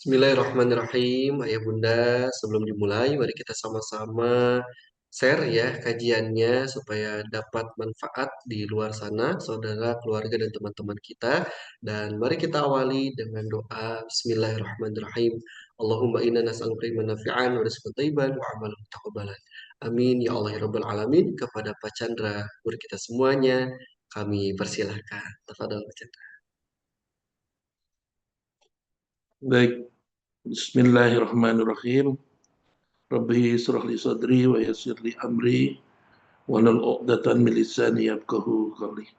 Bismillahirrahmanirrahim, Ayah Bunda. Sebelum dimulai, mari kita sama-sama share ya kajiannya supaya dapat manfaat di luar sana, saudara, keluarga, dan teman-teman kita. Dan mari kita awali dengan doa Bismillahirrahmanirrahim. Allahumma inna nas'aluka ilman nafi'an wa rizqan thayyiban wa amalan mutaqabbalan. Amin ya Allah ya Rabbal alamin. Kepada Pak Chandra, guru kita semuanya, kami persilahkan. Tafadhol Pak Chandra. Baik, Bismillahirrahmanirrahim. Rabbi israh li sadri wa yassir li amri wahlul 'uqdatam min lisani yafqahu qawli.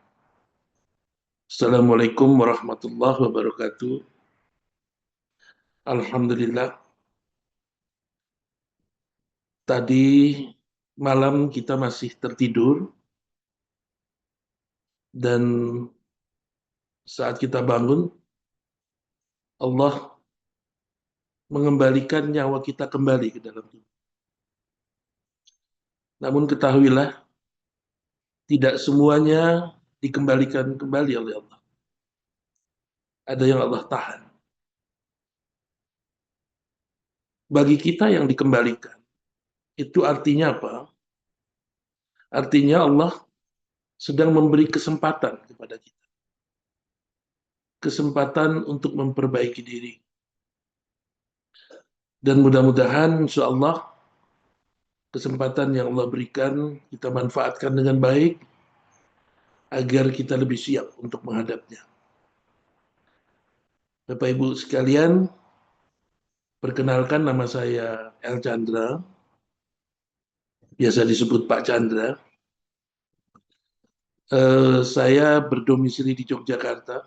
Assalamualaikum warahmatullahi wabarakatuh. Alhamdulillah, tadi malam kita masih tertidur dan saat kita bangun Allah mengembalikan nyawa kita kembali ke dalam tubuh. Namun ketahuilah tidak semuanya dikembalikan kembali oleh Allah. Ada yang Allah tahan. Bagi kita yang dikembalikan, itu artinya apa? Artinya Allah sedang memberi kesempatan kepada kita. Kesempatan untuk memperbaiki diri. Dan mudah-mudahan insya Allah kesempatan yang Allah berikan kita manfaatkan dengan baik agar kita lebih siap untuk menghadapnya. Bapak Ibu sekalian, perkenalkan nama saya El Chandra, biasa disebut Pak Chandra. Saya berdomisili di Yogyakarta.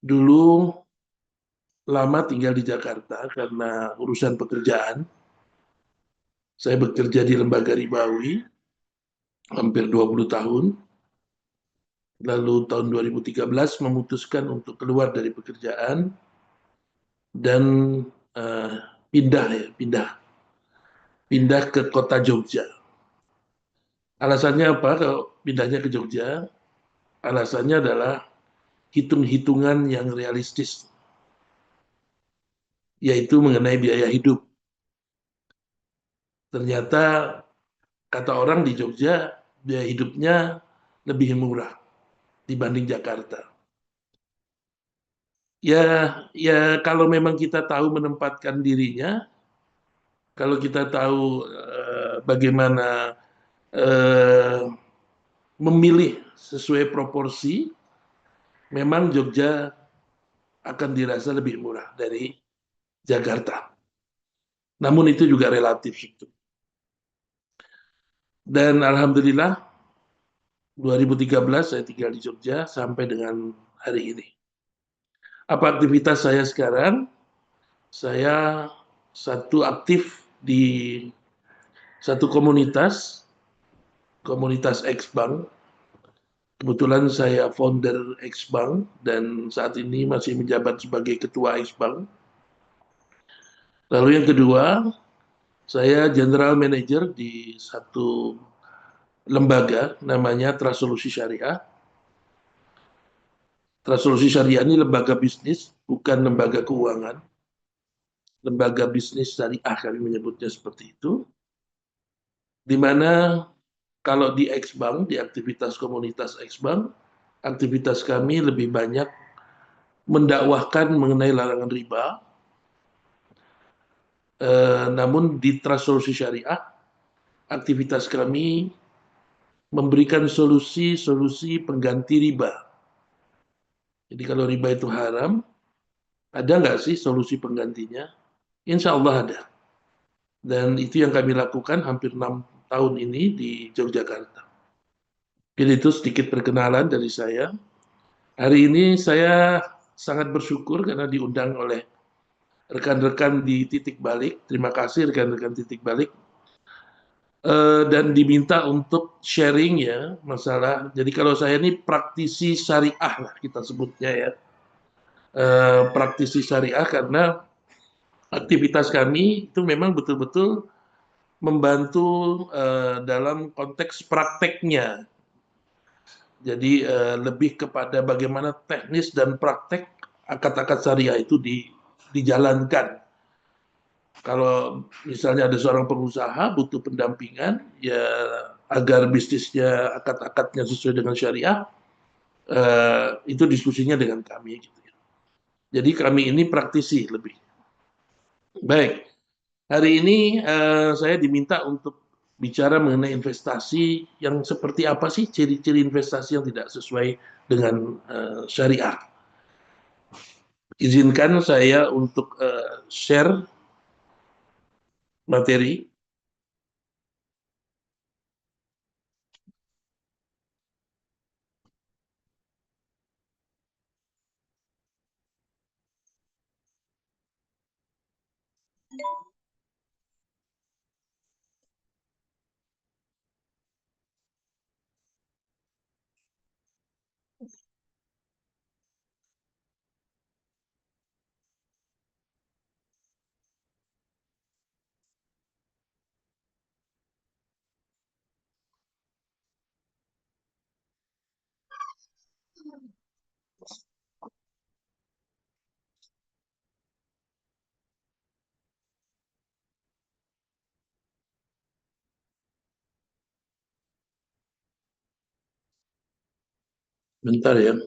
Dulu lama tinggal di Jakarta karena urusan pekerjaan. Saya bekerja di lembaga ribawi hampir 20 tahun. Lalu tahun 2013 memutuskan untuk keluar dari pekerjaan dan uh, pindah ke kota Jogja. Alasannya apa kalau pindahnya ke Jogja? Alasannya adalah hitung-hitungan yang realistis, yaitu mengenai biaya hidup. Ternyata kata orang di Jogja biaya hidupnya lebih murah dibanding Jakarta. Ya kalau memang kita tahu menempatkan dirinya, kalau kita tahu bagaimana memilih sesuai proporsi, memang Jogja akan dirasa lebih murah dari Jakarta. Namun itu juga relatif. Dan Alhamdulillah 2013 saya tinggal di Jogja sampai dengan hari ini. Apa aktivitas saya sekarang? Saya aktif di satu komunitas X-Bank. Kebetulan saya founder X-Bank dan saat ini masih menjabat sebagai ketua X-Bank. Lalu yang kedua, saya general manager di satu lembaga namanya Trust Solusi Syariah. Trust Solusi Syariah ini lembaga bisnis, bukan lembaga keuangan. Lembaga bisnis syariah kami menyebutnya seperti itu. Di mana kalau di X-Bank, di aktivitas komunitas X-Bank, aktivitas kami lebih banyak mendakwahkan mengenai larangan riba. Namun di Trust Solusi Syariah, aktivitas kami memberikan solusi-solusi pengganti riba. Jadi kalau riba itu haram, ada nggak sih solusi penggantinya? Insya Allah ada. Dan itu yang kami lakukan hampir 6 tahun ini di Yogyakarta. Jadi itu sedikit perkenalan dari saya. Hari ini saya sangat bersyukur karena diundang oleh rekan-rekan di Titik Balik. Terima kasih rekan-rekan Titik Balik. Dan diminta untuk sharing ya masalah. Jadi kalau saya ini praktisi syariah lah kita sebutnya ya. Praktisi syariah karena aktivitas kami itu memang betul-betul membantu dalam konteks prakteknya. Jadi lebih kepada bagaimana teknis dan praktek akad-akad syariah itu dijalankan. Kalau misalnya ada seorang pengusaha butuh pendampingan, ya agar bisnisnya akad-akadnya sesuai dengan syariah, itu diskusinya dengan kami. Gitu ya. Jadi kami ini praktisi lebih. Baik, hari ini saya diminta untuk bicara mengenai investasi yang seperti apa sih ciri-ciri investasi yang tidak sesuai dengan syariah. Izinkan saya untuk share materi. Bentar ya.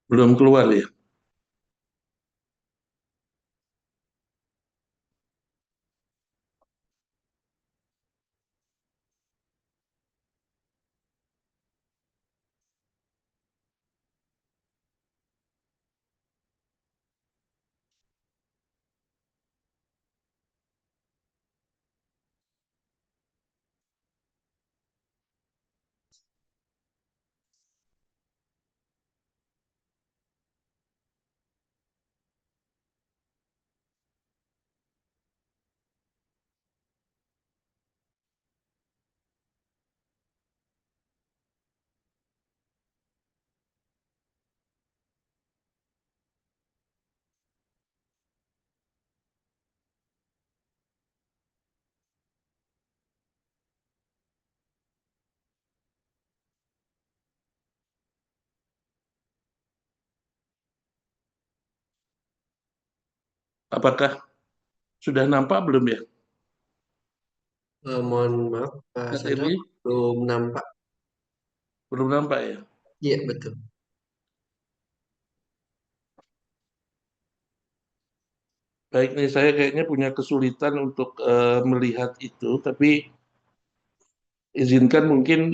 Belum keluar ya. Apakah sudah nampak belum ya? Mohon maaf, Pak Sandra, Materi belum nampak. belum nampak ya. Iya, betul. Baik nih, saya kayaknya punya kesulitan untuk melihat itu, tapi izinkan mungkin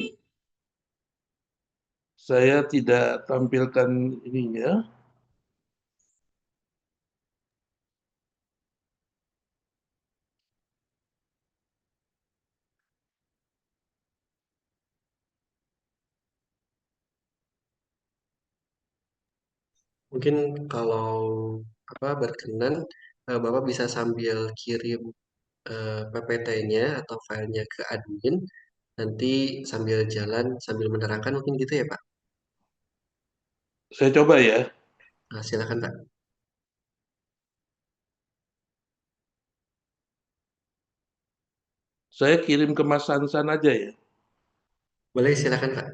saya tidak tampilkan ininya. Mungkin kalau apa berkenan, Bapak bisa sambil kirim PPT-nya atau filenya ke admin, nanti sambil jalan, sambil menerangkan mungkin gitu ya, Pak. Saya coba ya. Nah, silakan, Pak. Saya kirim ke Mas Sansan aja ya. Boleh silakan, Pak.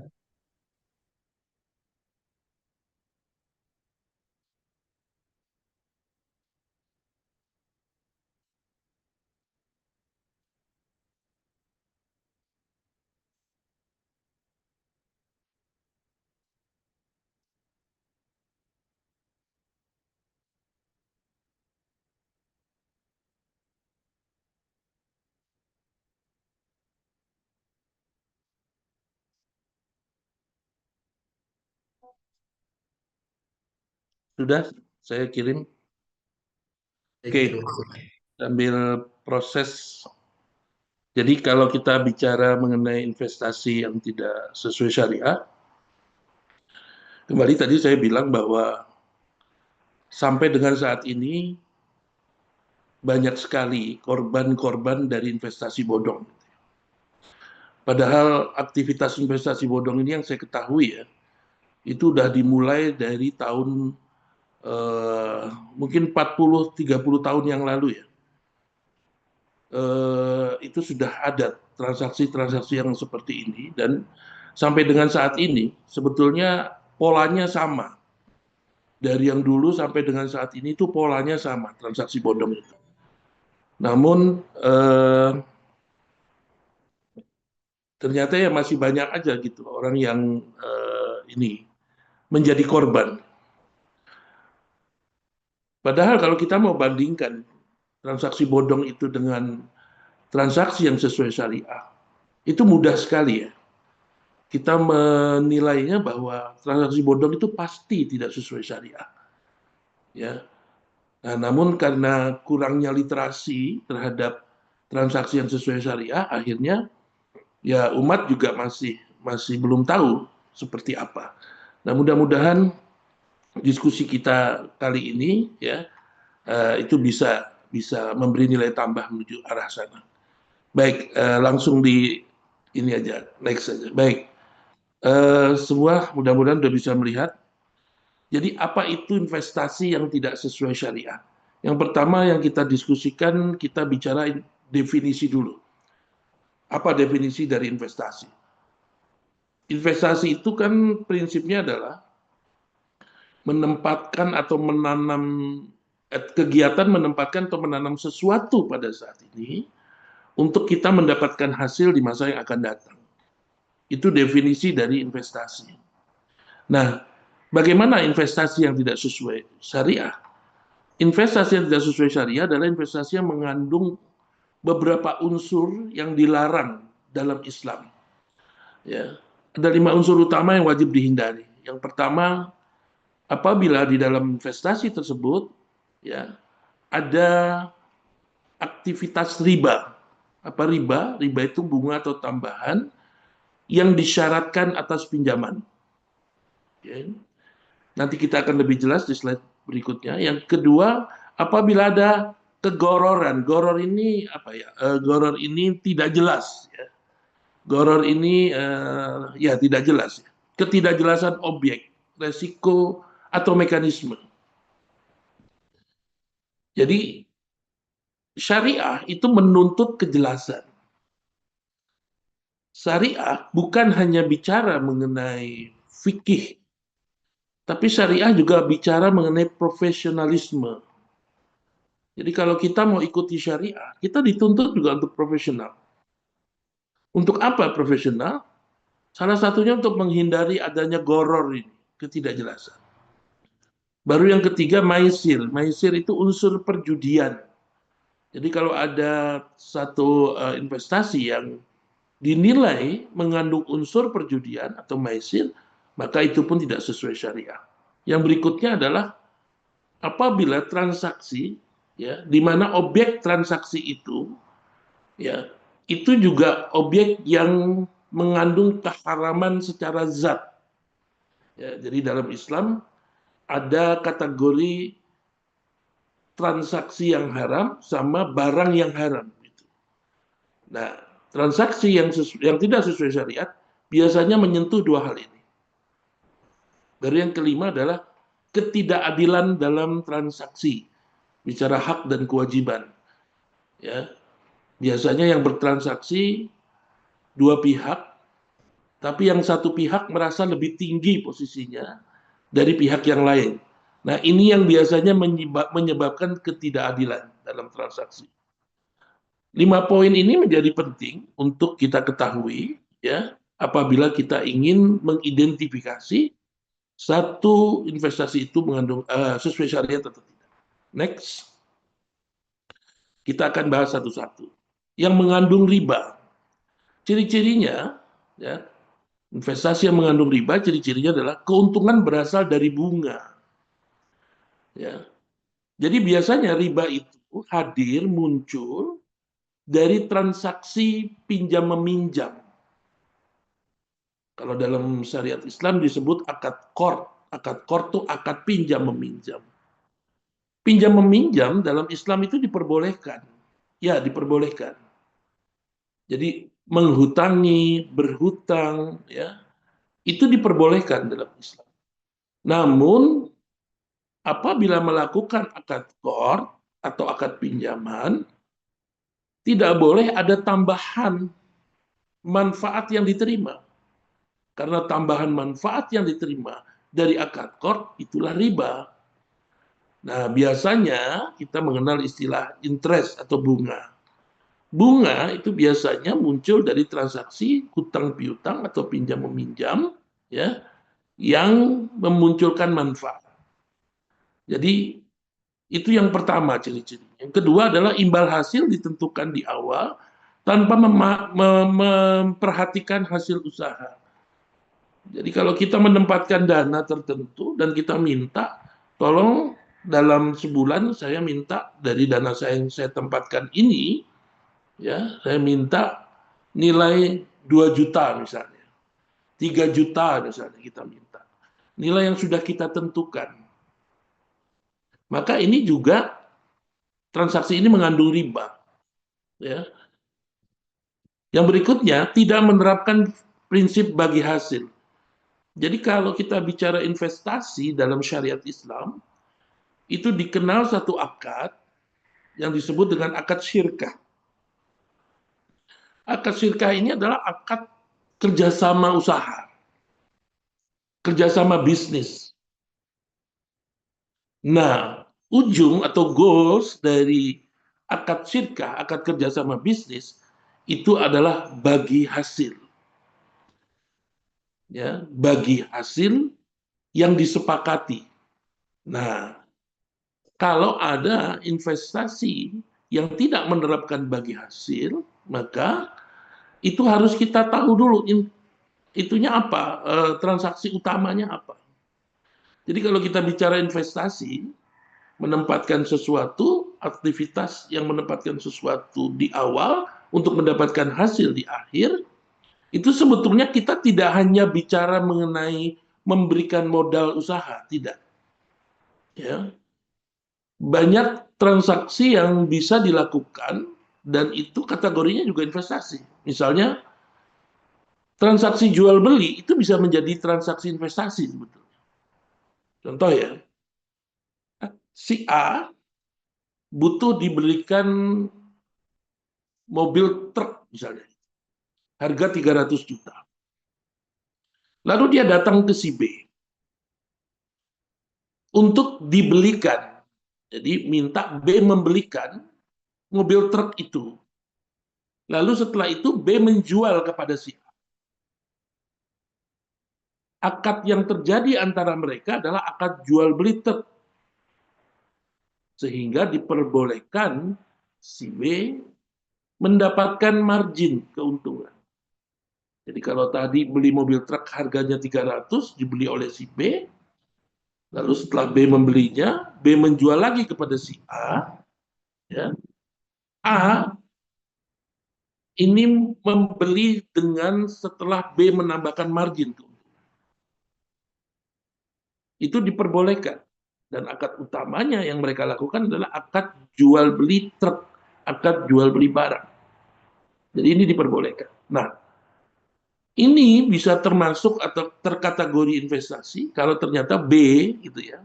Sudah saya kirim. Baik, Oke, terima kasih. sambil proses. Jadi kalau kita bicara mengenai investasi yang tidak sesuai syariah, kembali tadi saya bilang bahwa sampai dengan saat ini banyak sekali korban-korban dari investasi bodong. Padahal aktivitas investasi bodong ini yang saya ketahui ya, itu sudah dimulai dari tahun eh, mungkin 40-30 tahun yang lalu ya. Itu sudah ada transaksi-transaksi yang seperti ini dan sampai dengan saat ini sebetulnya polanya sama. Dari yang dulu sampai dengan saat ini itu polanya sama transaksi bodong itu. Namun ternyata ya masih banyak aja gitu orang yang ini menjadi korban. Padahal kalau kita mau bandingkan transaksi bodong itu dengan transaksi yang sesuai syariah, itu mudah sekali ya. Kita menilainya bahwa transaksi bodong itu pasti tidak sesuai syariah. Ya. Nah, namun karena kurangnya literasi terhadap transaksi yang sesuai syariah, akhirnya ya umat juga masih masih belum tahu seperti apa. Nah, mudah-mudahan diskusi kita kali ini ya itu bisa bisa memberi nilai tambah menuju arah sana. Baik, langsung di ini aja, next aja. Baik, semua mudah-mudahan sudah bisa melihat. Jadi apa itu investasi yang tidak sesuai syariah? Yang pertama yang kita diskusikan, kita bicara definisi dulu. Apa definisi dari investasi? Investasi itu kan prinsipnya adalah menempatkan atau menanam kegiatan menempatkan atau menanam sesuatu pada saat ini untuk kita mendapatkan hasil di masa yang akan datang. Itu definisi dari investasi. Nah, bagaimana investasi yang tidak sesuai syariah? Investasi yang tidak sesuai syariah adalah investasi yang mengandung beberapa unsur yang dilarang dalam Islam. Ya, ada 5 unsur utama yang wajib dihindari. Yang pertama, apabila di dalam investasi tersebut ya ada aktivitas riba. Apa riba? Riba itu bunga atau tambahan yang disyaratkan atas pinjaman. Ya. Nanti kita akan lebih jelas di slide berikutnya. Yang kedua, apabila ada kegororan, goror ini apa ya? Goror ini tidak jelas. Ya. Goror ini ya tidak jelas. Ya. Ketidakjelasan objek, resiko atau mekanisme. Jadi syariah itu menuntut kejelasan. Syariah bukan hanya bicara mengenai fikih, tapi syariah juga bicara mengenai profesionalisme. Jadi kalau kita mau ikuti syariah, kita dituntut juga untuk profesional. Untuk apa profesional? Salah satunya untuk menghindari adanya goror ini, ketidakjelasan. Baru yang ketiga maisir. Maisir itu unsur perjudian. Jadi kalau ada satu investasi yang dinilai mengandung unsur perjudian atau maisir, maka itu pun tidak sesuai syariah. Yang berikutnya adalah apabila transaksi ya di mana objek transaksi itu ya itu juga objek yang mengandung keharaman secara zat. Ya, jadi dalam Islam ada kategori transaksi yang haram sama barang yang haram. Nah, transaksi yang tidak sesuai syariat biasanya menyentuh dua hal ini. Dari yang kelima adalah ketidakadilan dalam transaksi, bicara hak dan kewajiban. Ya, biasanya yang bertransaksi dua pihak, tapi yang satu pihak merasa lebih tinggi posisinya dari pihak yang lain. Nah, ini yang biasanya menyebabkan ketidakadilan dalam transaksi. 5 poin ini menjadi penting untuk kita ketahui ya apabila kita ingin mengidentifikasi satu investasi itu mengandung sesuai syariat atau tidak. Next, kita akan bahas satu-satu. Yang mengandung riba, ciri-cirinya ya investasi yang mengandung riba, ciri-cirinya adalah keuntungan berasal dari bunga. Ya. Jadi biasanya riba itu hadir muncul dari transaksi pinjam meminjam. Kalau dalam syariat Islam disebut akad qard. Akad qard itu akad pinjam meminjam. Pinjam meminjam dalam Islam itu diperbolehkan. Ya, diperbolehkan. Jadi menghutangi, berhutang, ya, itu diperbolehkan dalam Islam. Namun apabila melakukan akad qard atau akad pinjaman, tidak boleh ada tambahan manfaat yang diterima. Karena tambahan manfaat yang diterima dari akad qard itulah riba. Nah, biasanya kita mengenal istilah interest atau bunga. Bunga itu biasanya muncul dari transaksi hutang piutang atau pinjam meminjam, ya, yang memunculkan manfaat. Jadi itu yang pertama ciri-ciri. Yang kedua adalah imbal hasil ditentukan di awal tanpa memperhatikan hasil usaha. Jadi kalau kita menempatkan dana tertentu dan kita minta, tolong dalam sebulan saya minta dari dana saya yang saya tempatkan ini, ya, saya minta nilai 2 juta misalnya, 3 juta misalnya kita minta. Nilai yang sudah kita tentukan. Maka ini juga transaksi ini mengandung riba, ya. Yang berikutnya tidak menerapkan prinsip bagi hasil. Jadi kalau kita bicara investasi dalam syariat Islam, itu dikenal satu akad yang disebut dengan akad syirkah. Akad syirkah ini adalah akad kerjasama usaha, kerjasama bisnis. Nah, ujung atau goals dari akad syirkah, akad kerjasama bisnis, itu adalah bagi hasil. Ya, bagi hasil yang disepakati. Nah, kalau ada investasi yang tidak menerapkan bagi hasil, maka itu harus kita tahu dulu itunya apa, transaksi utamanya apa. Jadi kalau kita bicara investasi, menempatkan sesuatu, aktivitas yang menempatkan sesuatu di awal untuk mendapatkan hasil di akhir, itu sebetulnya kita tidak hanya bicara mengenai memberikan modal usaha, tidak. Ya, banyak transaksi yang bisa dilakukan dan itu kategorinya juga investasi. Misalnya transaksi jual beli itu bisa menjadi transaksi investasi sebetulnya. Contoh ya, si A butuh dibelikan mobil truk misalnya, harga 300 juta. Lalu dia datang ke si B untuk dibelikan. Jadi minta B membelikan mobil truk itu. Lalu setelah itu B menjual kepada si A. Akad yang terjadi antara mereka adalah akad jual beli truk. Sehingga diperbolehkan si B mendapatkan margin keuntungan. Jadi kalau tadi beli mobil truk harganya 300, dibeli oleh si B, lalu setelah B membelinya, B menjual lagi kepada si A, ya. A ini membeli dengan setelah B menambahkan margin. Itu diperbolehkan. Dan akad utamanya yang mereka lakukan adalah akad jual beli truk, akad jual beli barang. Jadi ini diperbolehkan. Nah, ini bisa termasuk atau terkategori investasi kalau ternyata B gitu ya.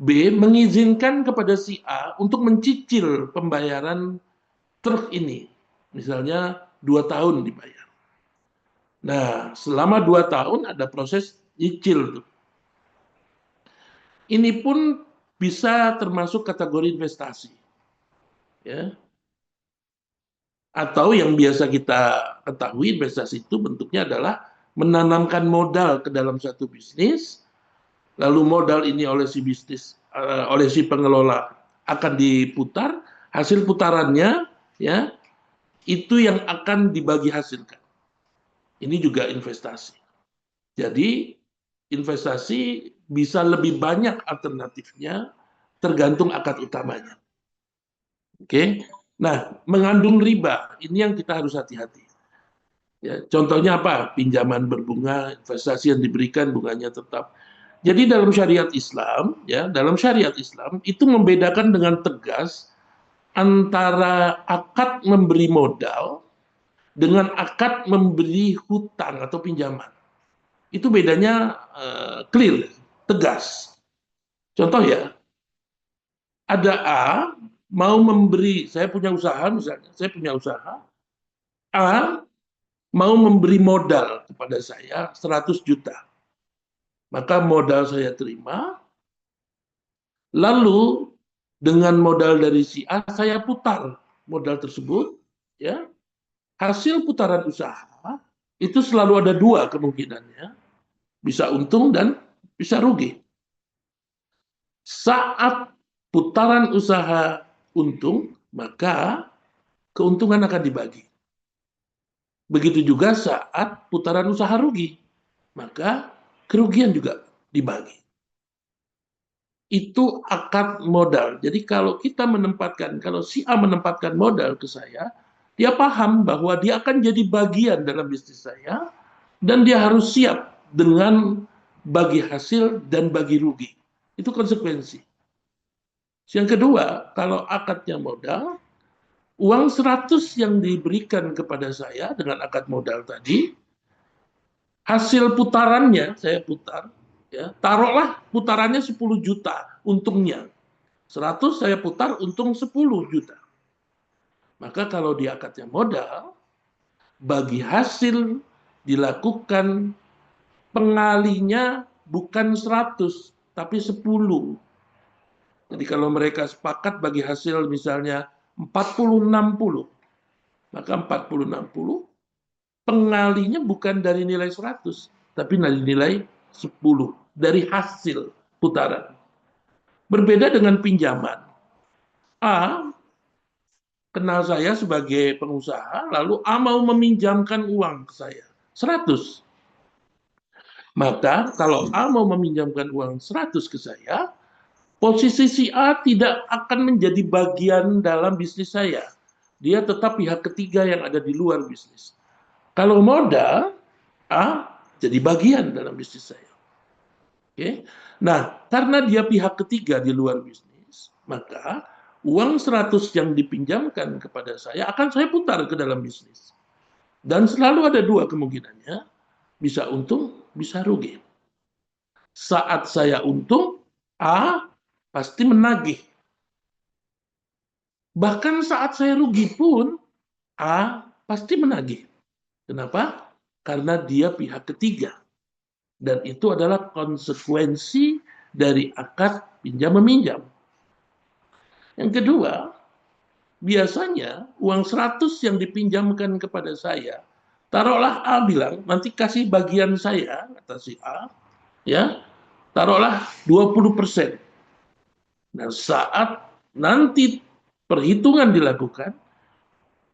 B mengizinkan kepada si A untuk mencicil pembayaran truk ini. Misalnya 2 tahun dibayar. Nah, selama 2 tahun ada proses cicil tuh. Ini pun bisa termasuk kategori investasi. Ya. Atau yang biasa kita ketahui investasi itu bentuknya adalah menanamkan modal ke dalam satu bisnis, lalu modal ini oleh si bisnis, oleh si pengelola akan diputar, hasil putarannya ya itu yang akan dibagi hasilkan. Ini juga investasi. Jadi investasi bisa lebih banyak alternatifnya tergantung akad utamanya. Oke. Nah, mengandung riba ini yang kita harus hati-hati. Ya, contohnya apa? Pinjaman berbunga, investasi yang diberikan bunganya tetap. Jadi dalam syariat Islam, ya, dalam syariat Islam itu membedakan dengan tegas antara akad memberi modal dengan akad memberi hutang atau pinjaman. Itu bedanya clear, tegas. Contoh ya, ada A mau memberi, saya punya usaha misalnya, saya punya usaha, A mau memberi modal kepada saya 100 juta. Maka modal saya terima, lalu dengan modal dari si A saya putar modal tersebut, ya. Hasil putaran usaha itu selalu ada dua kemungkinannya, bisa untung dan bisa rugi. Saat putaran usaha untung, maka keuntungan akan dibagi. Begitu juga saat putaran usaha rugi, maka kerugian juga dibagi. Itu akad modal. Jadi kalau kita menempatkan, kalau si A menempatkan modal ke saya, dia paham bahwa dia akan jadi bagian dalam bisnis saya, dan dia harus siap dengan bagi hasil dan bagi rugi. Itu konsekuensi. Yang kedua, kalau akadnya modal, uang 100 yang diberikan kepada saya dengan akad modal tadi, hasil putarannya saya putar, ya, taruhlah putarannya 10 juta untungnya. 100 saya putar untung 10 juta. Maka kalau di akadnya modal, bagi hasil dilakukan pengalinya bukan 100 tapi 10. Jadi kalau mereka sepakat bagi hasil misalnya 40-60, maka 40-60 pengalinya bukan dari nilai 100, tapi dari nilai 10 dari hasil putaran. Berbeda dengan pinjaman. A kenal saya sebagai pengusaha, lalu A mau meminjamkan uang ke saya 100. Maka kalau A mau meminjamkan uang 100 ke saya, posisi si A tidak akan menjadi bagian dalam bisnis saya. Dia tetap pihak ketiga yang ada di luar bisnis. Kalau modal, A jadi bagian dalam bisnis saya. Oke. Nah, karena dia pihak ketiga di luar bisnis, maka uang 100 yang dipinjamkan kepada saya akan saya putar ke dalam bisnis. Dan selalu ada dua kemungkinannya, bisa untung, bisa rugi. Saat saya untung, A pasti menagih. Bahkan saat saya rugi pun, A pasti menagih. Kenapa? Karena dia pihak ketiga. Dan itu adalah konsekuensi dari akad pinjam-meminjam. Yang kedua, biasanya uang 100 yang dipinjamkan kepada saya, taruhlah A bilang, nanti kasih bagian saya, kata si A, ya, taruhlah 20%. Nah, saat nanti perhitungan dilakukan,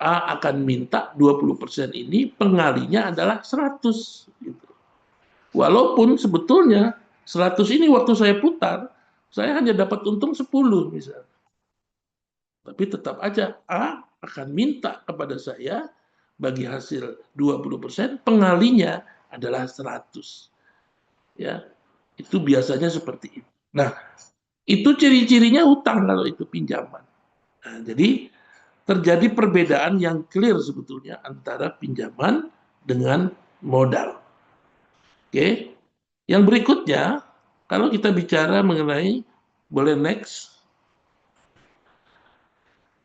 A akan minta 20% ini pengalinya adalah 100. Gitu. Walaupun sebetulnya 100 ini waktu saya putar, saya hanya dapat untung 10 misalnya. Tapi tetap aja A akan minta kepada saya bagi hasil 20%, pengalinya adalah 100. Ya, itu biasanya seperti itu. Nah, itu ciri-cirinya hutang kalau itu pinjaman. Nah, jadi terjadi perbedaan yang clear sebetulnya antara pinjaman dengan modal. Oke. Yang berikutnya, kalau kita bicara mengenai, boleh next,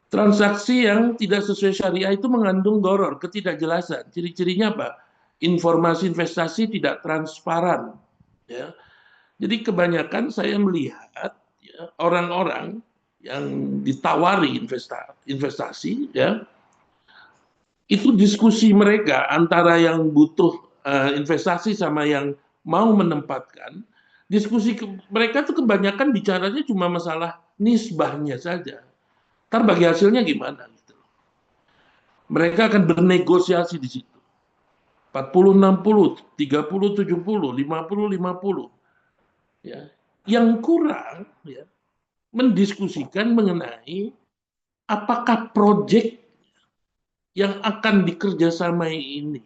transaksi yang tidak sesuai syariah itu mengandung doror, ketidakjelasan. Ciri-cirinya apa? Informasi investasi tidak transparan. Ya. Jadi kebanyakan saya melihat ya, orang-orang yang ditawari investasi, ya, itu diskusi mereka antara yang butuh investasi sama yang mau menempatkan, diskusi mereka tuh kebanyakan bicaranya cuma masalah nisbahnya saja. Ntar bagi hasilnya gimana? Gitu. Mereka akan bernegosiasi di situ. 40-60, 30-70, 50-50. Ya. Yang kurang, ya, mendiskusikan mengenai apakah proyek yang akan dikerjasamai ini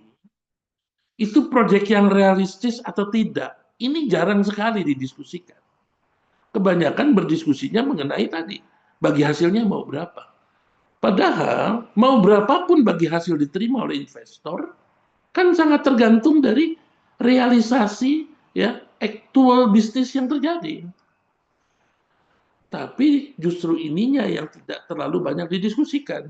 itu proyek yang realistis atau tidak. Ini jarang sekali didiskusikan. Kebanyakan berdiskusinya mengenai tadi, bagi hasilnya mau berapa. Padahal mau berapapun bagi hasil diterima oleh investor, kan sangat tergantung dari realisasi ya actual bisnis yang terjadi. Tapi justru ininya yang tidak terlalu banyak didiskusikan.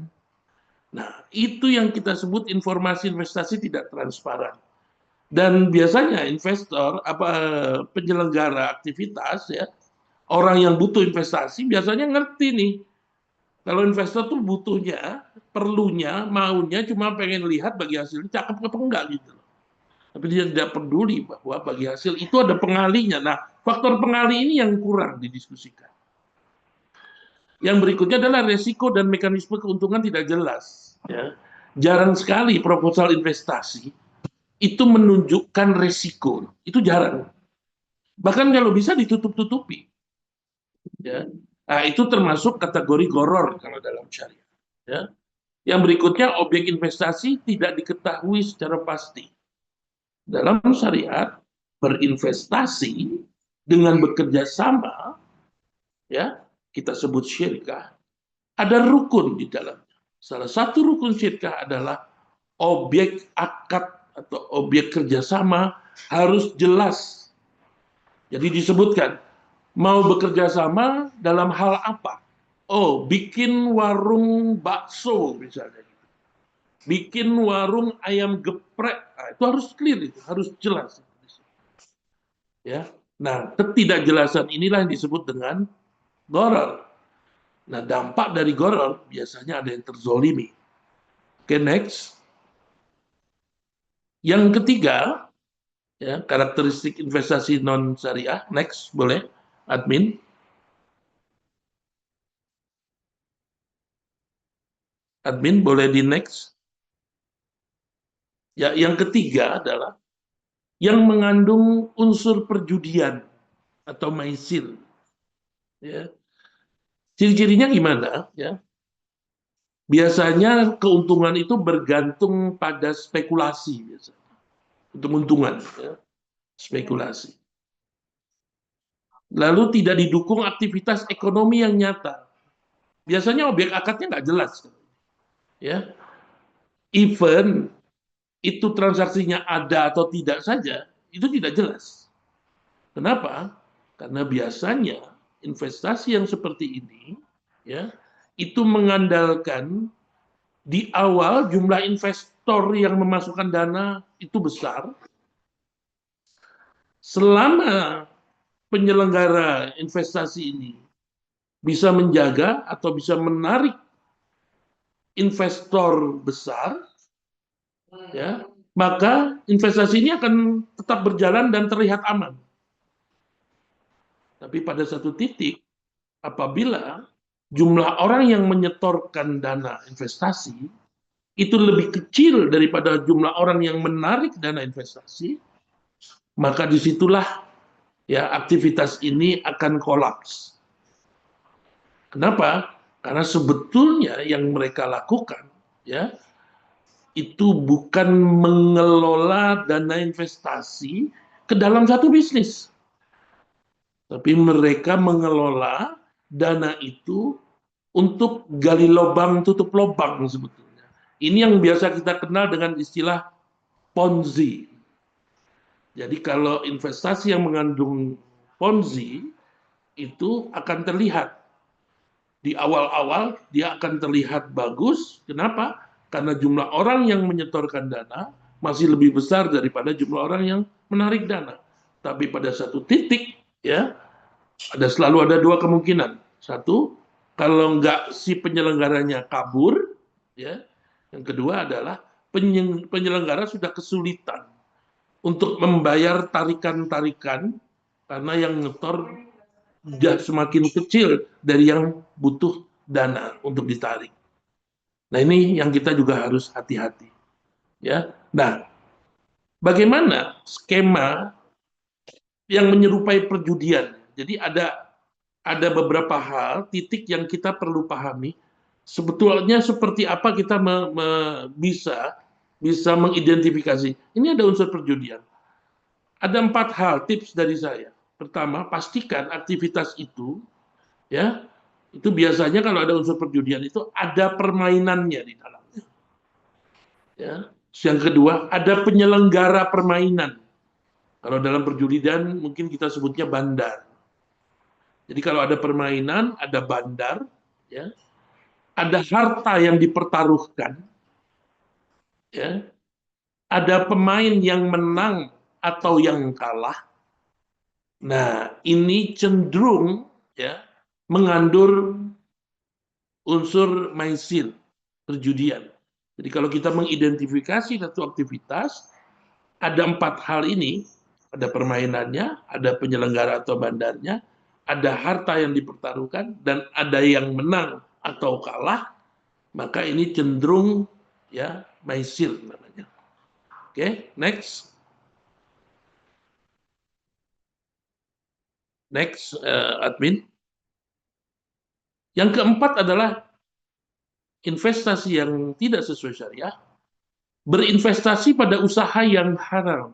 Nah, itu yang kita sebut informasi investasi tidak transparan. Dan biasanya investor penyelenggara aktivitas ya, orang yang butuh investasi biasanya ngerti nih. Kalau investor tuh butuhnya, perlunya, maunya cuma pengen lihat bagi hasilnya cakep apa enggak gitu. Tapi dia tidak peduli bahwa bagi hasil itu ada pengalinya. Nah, faktor pengali ini yang kurang didiskusikan. Yang berikutnya adalah resiko dan mekanisme keuntungan tidak jelas. Ya. Jarang sekali proposal investasi itu menunjukkan resiko. Itu jarang. Bahkan kalau bisa ditutup-tutupi. Ya. Nah, itu termasuk kategori goror kalau dalam syariah. Ya. Yang berikutnya, objek investasi tidak diketahui secara pasti. Dalam syariat, berinvestasi dengan bekerja sama, ya kita sebut syirkah, ada rukun di dalamnya. Salah satu rukun syirkah adalah objek akad atau objek kerjasama harus jelas. Jadi disebutkan, mau bekerja sama dalam hal apa? Oh, bikin warung bakso misalnya. Bikin warung ayam geprek. Nah, itu harus clear, itu harus jelas. Ya. Nah, ketidakjelasan inilah yang disebut dengan gharar. Nah, dampak dari gharar biasanya ada yang terzolimi. Oke, next. Yang ketiga, ya, karakteristik investasi non syariah. Next, boleh, admin. Admin boleh di next. Ya, yang ketiga adalah yang mengandung unsur perjudian atau maisir. Ya. Ciri-cirinya gimana? Ya. Biasanya keuntungan itu bergantung pada spekulasi, biasanya. Untung-untungan, ya. Spekulasi. Lalu tidak didukung aktivitas ekonomi yang nyata. Biasanya objek akadnya nggak jelas, ya. Even itu transaksinya ada atau tidak saja, itu tidak jelas. Kenapa? Karena biasanya investasi yang seperti ini, ya, itu mengandalkan di awal jumlah investor yang memasukkan dana itu besar. Selama penyelenggara investasi ini bisa menjaga atau bisa menarik investor besar, ya, maka investasi ini akan tetap berjalan dan terlihat aman. Tapi pada satu titik, apabila jumlah orang yang menyetorkan dana investasi itu lebih kecil daripada jumlah orang yang menarik dana investasi, maka disitulah ya aktivitas ini akan kolaps. Kenapa? Karena sebetulnya yang mereka lakukan ya itu bukan mengelola dana investasi ke dalam satu bisnis, tapi mereka mengelola dana itu untuk gali lubang tutup lubang sebetulnya. Ini yang biasa kita kenal dengan istilah Ponzi. Jadi kalau investasi yang mengandung Ponzi itu akan terlihat di awal-awal dia akan terlihat bagus. Kenapa? Karena jumlah orang yang menyetorkan dana masih lebih besar daripada jumlah orang yang menarik dana. Tapi pada satu titik ya selalu ada dua kemungkinan. Satu, kalau nggak si penyelenggaranya kabur, ya. Yang kedua adalah penyelenggara sudah kesulitan untuk membayar tarikan-tarikan karena yang nyetor semakin kecil dari yang butuh dana untuk ditarik. Nah, ini yang kita juga harus hati-hati. Ya. Nah, bagaimana skema yang menyerupai perjudian? Jadi ada ada beberapa hal, titik yang kita perlu pahami. Sebetulnya seperti apa kita bisa mengidentifikasi. Ini ada unsur perjudian. Ada 4 hal tips dari saya. Pertama, pastikan aktivitas itu, ya, itu biasanya kalau ada unsur perjudian itu ada permainannya di dalamnya. Ya. Yang kedua, ada penyelenggara permainan. Kalau dalam perjudian mungkin kita sebutnya bandar. Jadi kalau ada permainan, ada bandar, ya, ada harta yang dipertaruhkan, ya, ada pemain yang menang atau yang kalah. Nah, ini cenderung, ya, mengandung unsur maisir, perjudian. Jadi kalau kita mengidentifikasi satu aktivitas, ada 4 hal ini, ada permainannya, ada penyelenggara atau bandarnya, ada harta yang dipertaruhkan, dan ada yang menang atau kalah, maka ini cenderung, ya, maisir namanya. Oke, next. Next, admin. Yang keempat adalah investasi yang tidak sesuai syariah, berinvestasi pada usaha yang haram.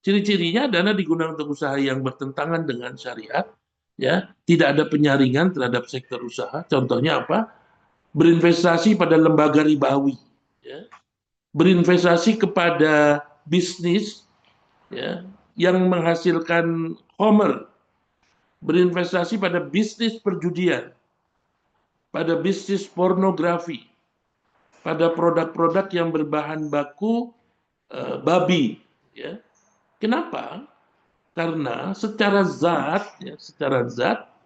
Ciri-cirinya dana digunakan untuk usaha yang bertentangan dengan syariat, ya, tidak ada penyaringan terhadap sektor usaha. Contohnya apa? Berinvestasi pada lembaga ribawi, ya, berinvestasi kepada bisnis, ya, yang menghasilkan homer, berinvestasi pada bisnis perjudian, pada bisnis pornografi, pada produk-produk yang berbahan baku babi. Ya. Kenapa? Karena secara zat,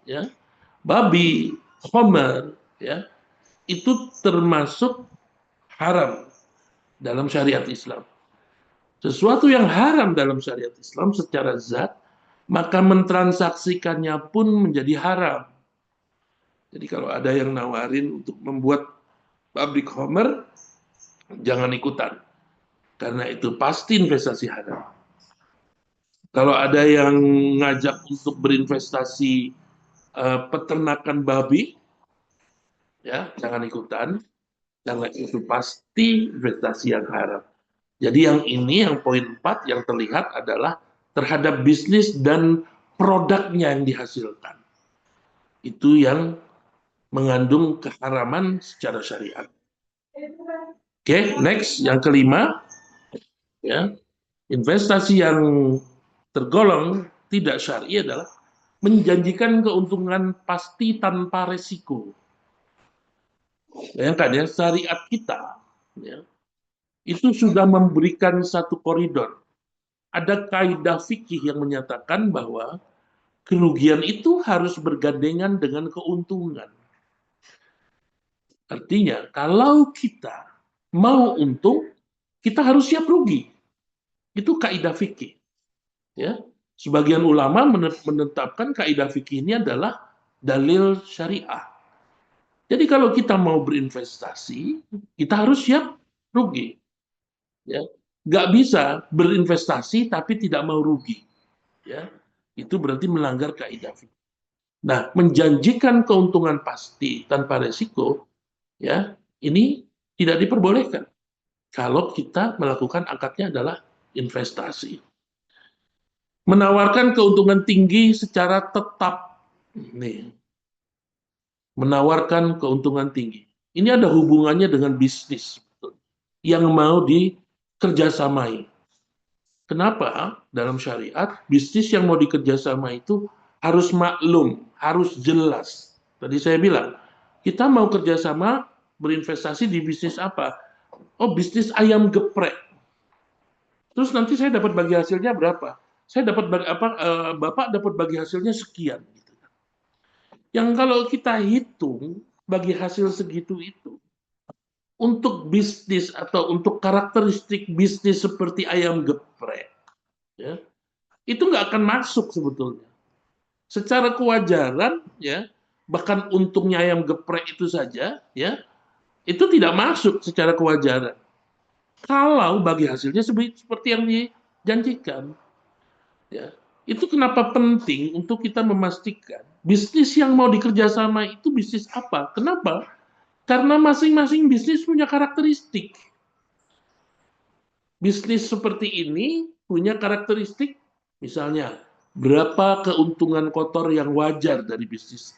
ya, babi, homer, ya, itu termasuk haram dalam syariat Islam. Sesuatu yang haram dalam syariat Islam secara zat, maka mentransaksikannya pun menjadi haram. Jadi kalau ada yang nawarin untuk membuat pabrik Homer, jangan ikutan. Karena itu pasti investasi haram. Kalau ada yang ngajak untuk berinvestasi peternakan babi, ya jangan ikutan. Karena itu pasti investasi yang haram. Jadi yang ini, yang poin 4 yang terlihat adalah terhadap bisnis dan produknya yang dihasilkan. Itu yang mengandung keharaman secara syariat. Oke, next, yang kelima, ya, investasi yang tergolong tidak syar'i adalah menjanjikan keuntungan pasti tanpa resiko. Bayangkan ya, syariat kita, ya, itu sudah memberikan satu koridor. Ada kaidah fikih yang menyatakan bahwa kerugian itu harus bergandengan dengan keuntungan. Artinya, kalau kita mau untung, kita harus siap rugi. Itu kaidah fikih. Ya. Sebagian ulama menetapkan kaidah fikih ini adalah dalil syariah. Jadi kalau kita mau berinvestasi, kita harus siap rugi. Ya. Nggak bisa berinvestasi tapi tidak mau rugi. Ya. Itu berarti melanggar kaidah fikih. Nah, menjanjikan keuntungan pasti tanpa resiko, ya, ini tidak diperbolehkan kalau kita melakukan akadnya adalah investasi. Menawarkan keuntungan tinggi secara tetap. Nih, menawarkan keuntungan tinggi. Ini ada hubungannya dengan bisnis yang mau dikerjasamai. Kenapa? Dalam syariat, bisnis yang mau dikerjasama itu harus maklum, harus jelas. Tadi saya bilang, kita mau kerjasama berinvestasi di bisnis apa? Oh, bisnis ayam geprek. Terus nanti saya dapat bagi hasilnya berapa? Saya dapat Bapak dapat bagi hasilnya sekian. Yang kalau kita hitung bagi hasil segitu itu, untuk bisnis atau untuk karakteristik bisnis seperti ayam geprek, ya, itu nggak akan masuk sebetulnya. Secara kewajaran, ya, bahkan untungnya ayam geprek itu saja, ya, itu tidak masuk secara kewajaran. Kalau bagi hasilnya seperti yang dijanjikan, ya, itu kenapa penting untuk kita memastikan bisnis yang mau dikerjasama itu bisnis apa? Kenapa? Karena masing-masing bisnis punya karakteristik. Bisnis seperti ini punya karakteristik, misalnya, berapa keuntungan kotor yang wajar dari bisnis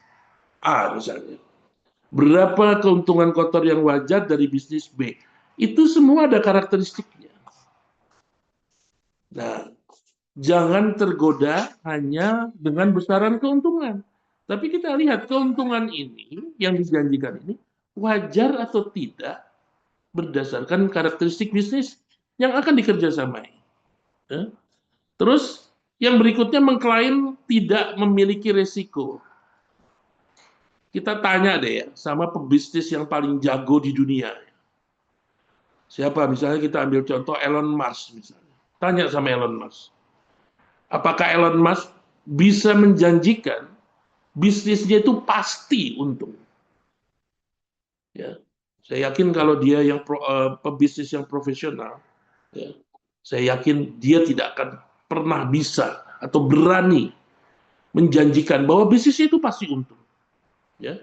A misalnya. Berapa keuntungan kotor yang wajar dari bisnis B. Itu semua ada karakteristiknya. Nah, jangan tergoda hanya dengan besaran keuntungan. Tapi kita lihat keuntungan ini yang dijanjikan ini wajar atau tidak berdasarkan karakteristik bisnis yang akan dikerjasamai. Ya. Terus yang berikutnya mengklaim tidak memiliki resiko. Kita tanya deh ya sama pebisnis yang paling jago di dunia. Siapa? Misalnya kita ambil contoh Elon Musk misalnya. Tanya sama Elon Musk. Apakah Elon Musk bisa menjanjikan bisnisnya itu pasti untung? Ya. Saya yakin kalau dia yang pebisnis yang profesional, ya, saya yakin dia tidak akan pernah bisa atau berani menjanjikan bahwa bisnisnya itu pasti untung. Ya.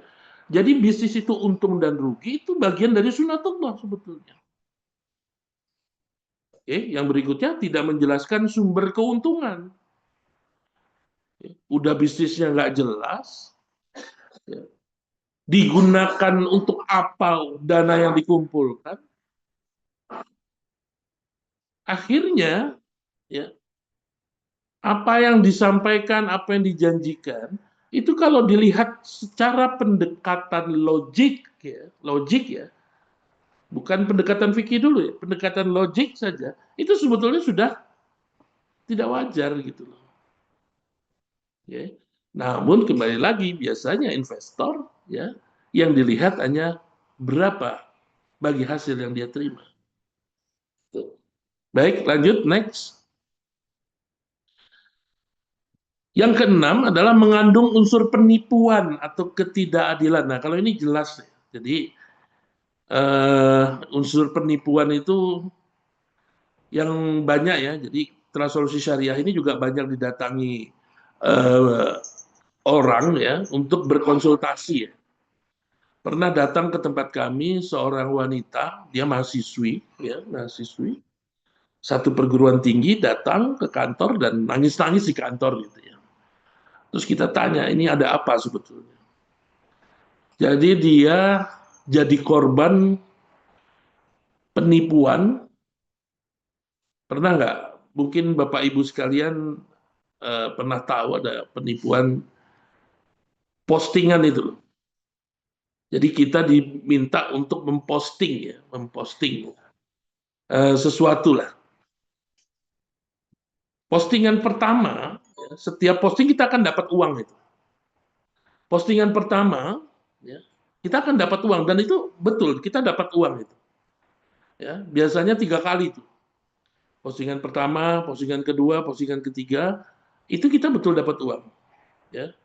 Jadi bisnis itu untung dan rugi itu bagian dari sunatullah sebetulnya. Oke, yang berikutnya tidak menjelaskan sumber keuntungan. Udah bisnisnya nggak jelas, ya, digunakan untuk apa dana yang dikumpulkan, akhirnya ya apa yang disampaikan, apa yang dijanjikan, itu kalau dilihat secara pendekatan logik ya, bukan pendekatan fikih dulu ya, pendekatan logik saja, itu sebetulnya sudah tidak wajar gitu loh. Ya. Namun kembali lagi biasanya investor ya yang dilihat hanya berapa bagi hasil yang dia terima. Baik, lanjut next. Yang keenam adalah mengandung unsur penipuan atau ketidakadilan. Nah, kalau ini jelas. Jadi, unsur penipuan itu yang banyak ya. Jadi, Transsolusi Syariah ini juga banyak didatangi uh, orang ya untuk berkonsultasi ya. Pernah datang ke tempat kami seorang wanita, dia mahasiswi, ya, mahasiswi, satu perguruan tinggi datang ke kantor dan nangis-nangis di kantor gitu ya. Terus kita tanya, ini ada apa sebetulnya? Jadi dia jadi korban penipuan. Pernah nggak? Mungkin Bapak Ibu sekalian pernah tahu ada penipuan postingan itu. Jadi kita diminta untuk memposting ya, memposting sesuatu lah. Postingan pertama, ya, setiap posting kita akan dapat uang itu. Postingan pertama, ya, kita akan dapat uang dan itu betul kita dapat uang itu. Ya, biasanya 3 kali itu. Postingan pertama, postingan kedua, postingan ketiga, itu kita betul dapat uang. Ya.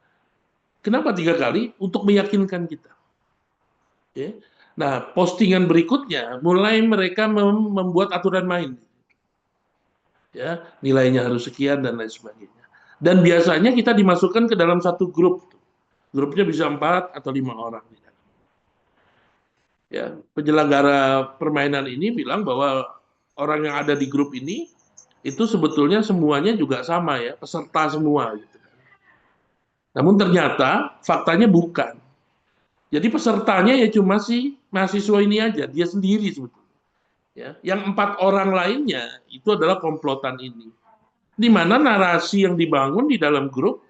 Kenapa 3 kali? Untuk meyakinkan kita. Ya. Nah, postingan berikutnya mulai mereka membuat aturan main. Ya, nilainya harus sekian dan lain sebagainya. Dan biasanya kita dimasukkan ke dalam satu grup. Grupnya bisa 4 atau 5 orang. Ya, penyelenggara permainan ini bilang bahwa orang yang ada di grup ini itu sebetulnya semuanya juga sama ya, peserta semua gitu. Namun ternyata faktanya bukan. Jadi pesertanya ya cuma si mahasiswa ini aja, dia sendiri sebetulnya. Ya, yang 4 orang lainnya itu adalah komplotan ini. Di mana narasi yang dibangun di dalam grup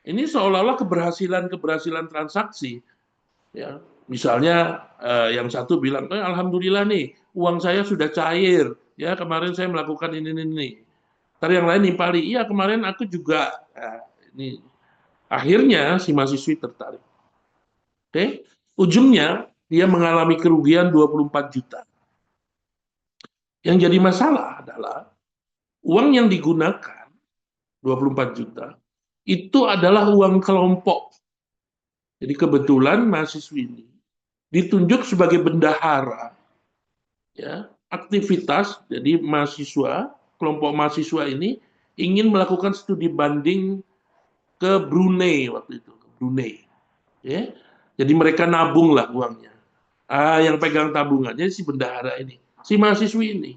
ini seolah-olah keberhasilan transaksi. Ya, misalnya yang satu bilang, alhamdulillah nih uang saya sudah cair. Ya kemarin saya melakukan ini. Ntar yang lain nimpali, iya kemarin aku juga. Ini akhirnya si mahasiswi tertarik. Oke, ujungnya dia mengalami kerugian 24 juta. Yang jadi masalah adalah uang yang digunakan 24 juta itu adalah uang kelompok. Jadi kebetulan mahasiswi ini ditunjuk sebagai bendahara ya, aktivitas. Jadi mahasiswa, kelompok mahasiswa ini ingin melakukan studi banding ke Brunei waktu itu. Brunei. Ya. Jadi mereka nabung lah uangnya. Yang pegang tabungannya si bendahara ini, si mahasiswi ini.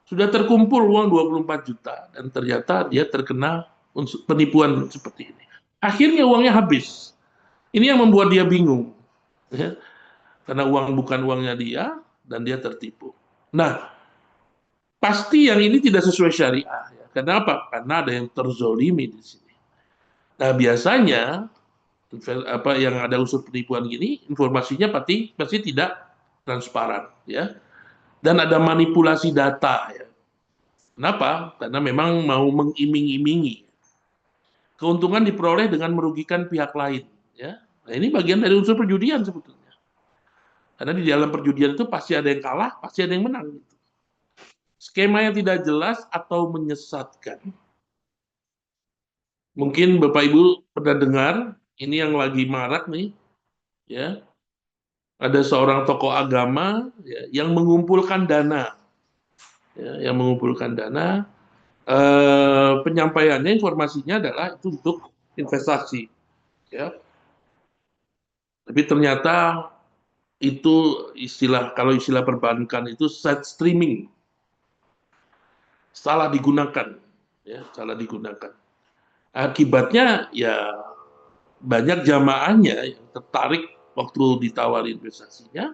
Sudah terkumpul uang 24 juta dan ternyata dia terkena penipuan seperti ini. Akhirnya uangnya habis. Ini yang membuat dia bingung. Ya. Karena uang bukan uangnya dia dan dia tertipu. Nah, pasti yang ini tidak sesuai syariah. Ya. Kenapa? Karena ada yang terzolimi di sini. Nah, biasanya apa yang ada unsur penipuan gini, informasinya pasti tidak transparan, ya. Dan ada manipulasi data, ya. Kenapa? Karena memang mau mengiming-imingi. Keuntungan diperoleh dengan merugikan pihak lain, ya. Nah, ini bagian dari unsur perjudian sebetulnya. Karena di dalam perjudian itu pasti ada yang kalah, pasti ada yang menang. Skema yang tidak jelas atau menyesatkan. Mungkin Bapak Ibu pernah dengar, ini yang lagi marak nih, ya. Ada seorang tokoh agama ya, yang mengumpulkan dana, ya, yang mengumpulkan dana. Penyampaiannya informasinya adalah itu untuk investasi, ya. Tapi ternyata itu kalau istilah perbankan itu side streaming, salah digunakan, ya, salah digunakan. Akibatnya ya banyak jamaahnya yang tertarik waktu ditawari investasinya,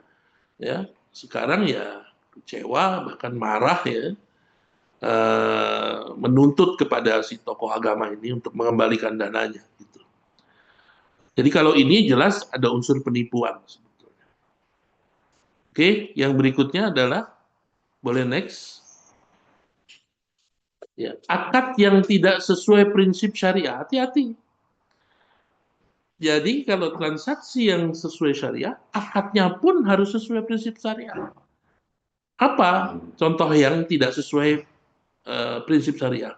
ya sekarang ya kecewa bahkan marah, ya, menuntut kepada si tokoh agama ini untuk mengembalikan dananya. Gitu. Jadi kalau ini jelas ada unsur penipuan. Oke, yang berikutnya adalah boleh next. Ya, akad yang tidak sesuai prinsip syariah, hati-hati. Jadi kalau transaksi yang sesuai syariah, akadnya pun harus sesuai prinsip syariah. Apa contoh yang tidak sesuai prinsip syariah?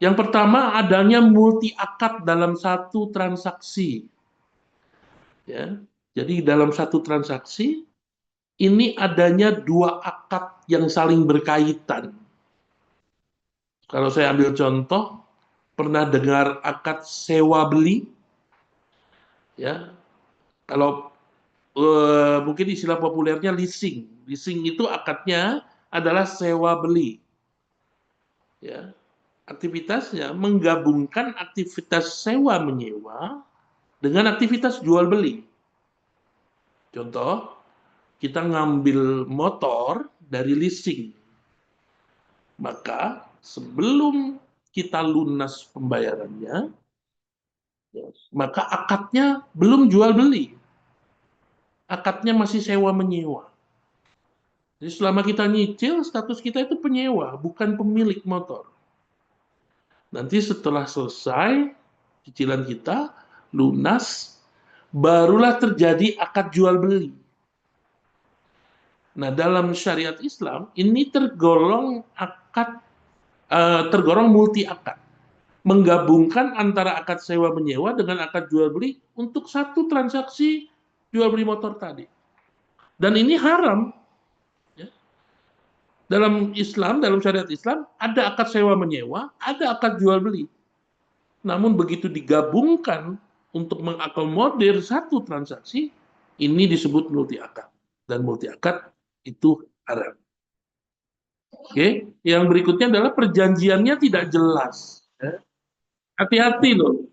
Yang pertama adanya multi akad dalam satu transaksi. Ya, jadi dalam satu transaksi ini adanya dua akad yang saling berkaitan. Kalau saya ambil contoh, pernah dengar akad sewa beli? Ya, kalau mungkin istilah populernya leasing. Leasing itu akadnya adalah sewa beli. Ya, aktivitasnya menggabungkan aktivitas sewa menyewa dengan aktivitas jual beli. Contoh, kita ngambil motor dari leasing. Maka sebelum kita lunas pembayarannya, maka akadnya belum jual beli. Akadnya masih sewa menyewa. Jadi selama kita nyicil, status kita itu penyewa, bukan pemilik motor. Nanti setelah selesai cicilan kita, lunas, barulah terjadi akad jual beli. Nah, dalam syariat Islam ini tergolong multi akad, menggabungkan antara akad sewa menyewa dengan akad jual beli untuk satu transaksi jual beli motor tadi. Dan ini haram. Ya. Dalam Islam, dalam syariat Islam, ada akad sewa menyewa, ada akad jual beli. Namun begitu digabungkan untuk mengakomodir satu transaksi, ini disebut multi akad. Dan multi akad itu haram. Oke, yang berikutnya adalah perjanjiannya tidak jelas. Hati-hati loh.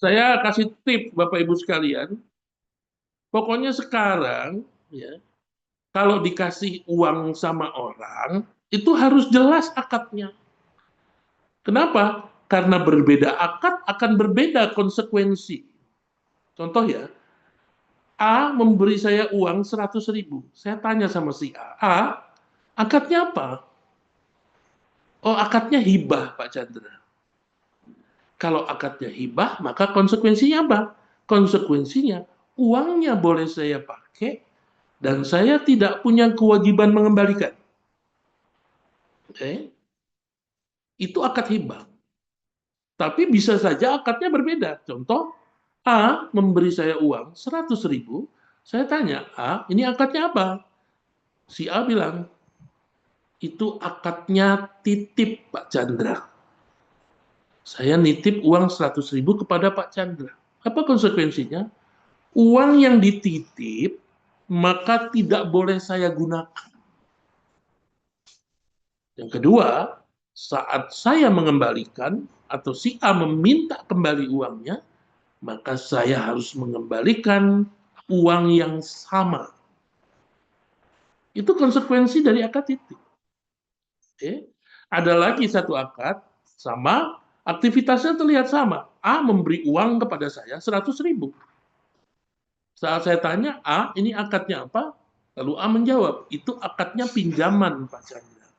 Saya kasih tip Bapak Ibu sekalian. Pokoknya sekarang, ya, kalau dikasih uang sama orang, itu harus jelas akadnya. Kenapa? Karena berbeda akad akan berbeda konsekuensi. Contoh ya, A memberi saya uang 100.000. Saya tanya sama si A, akadnya apa? Oh, akadnya hibah, Pak Chandra. Kalau akadnya hibah, maka konsekuensinya apa? Konsekuensinya, uangnya boleh saya pakai, dan saya tidak punya kewajiban mengembalikan. Okay? Itu akad hibah. Tapi bisa saja akadnya berbeda. Contoh, A memberi saya uang 100.000, saya tanya, A, ini akadnya apa? Si A bilang, itu akadnya titip, Pak Chandra. Saya nitip uang 100.000 kepada Pak Chandra. Apa konsekuensinya? Uang yang dititip maka tidak boleh saya gunakan. Yang kedua, saat saya mengembalikan atau si A meminta kembali uangnya, maka saya harus mengembalikan uang yang sama. Itu konsekuensi dari akad titip. Oke. Ada lagi satu akad sama, aktivitasnya terlihat sama. A memberi uang kepada saya 100.000. Saat saya tanya, A, ini akadnya apa? Lalu A menjawab, itu akadnya pinjaman, Pak Chandra.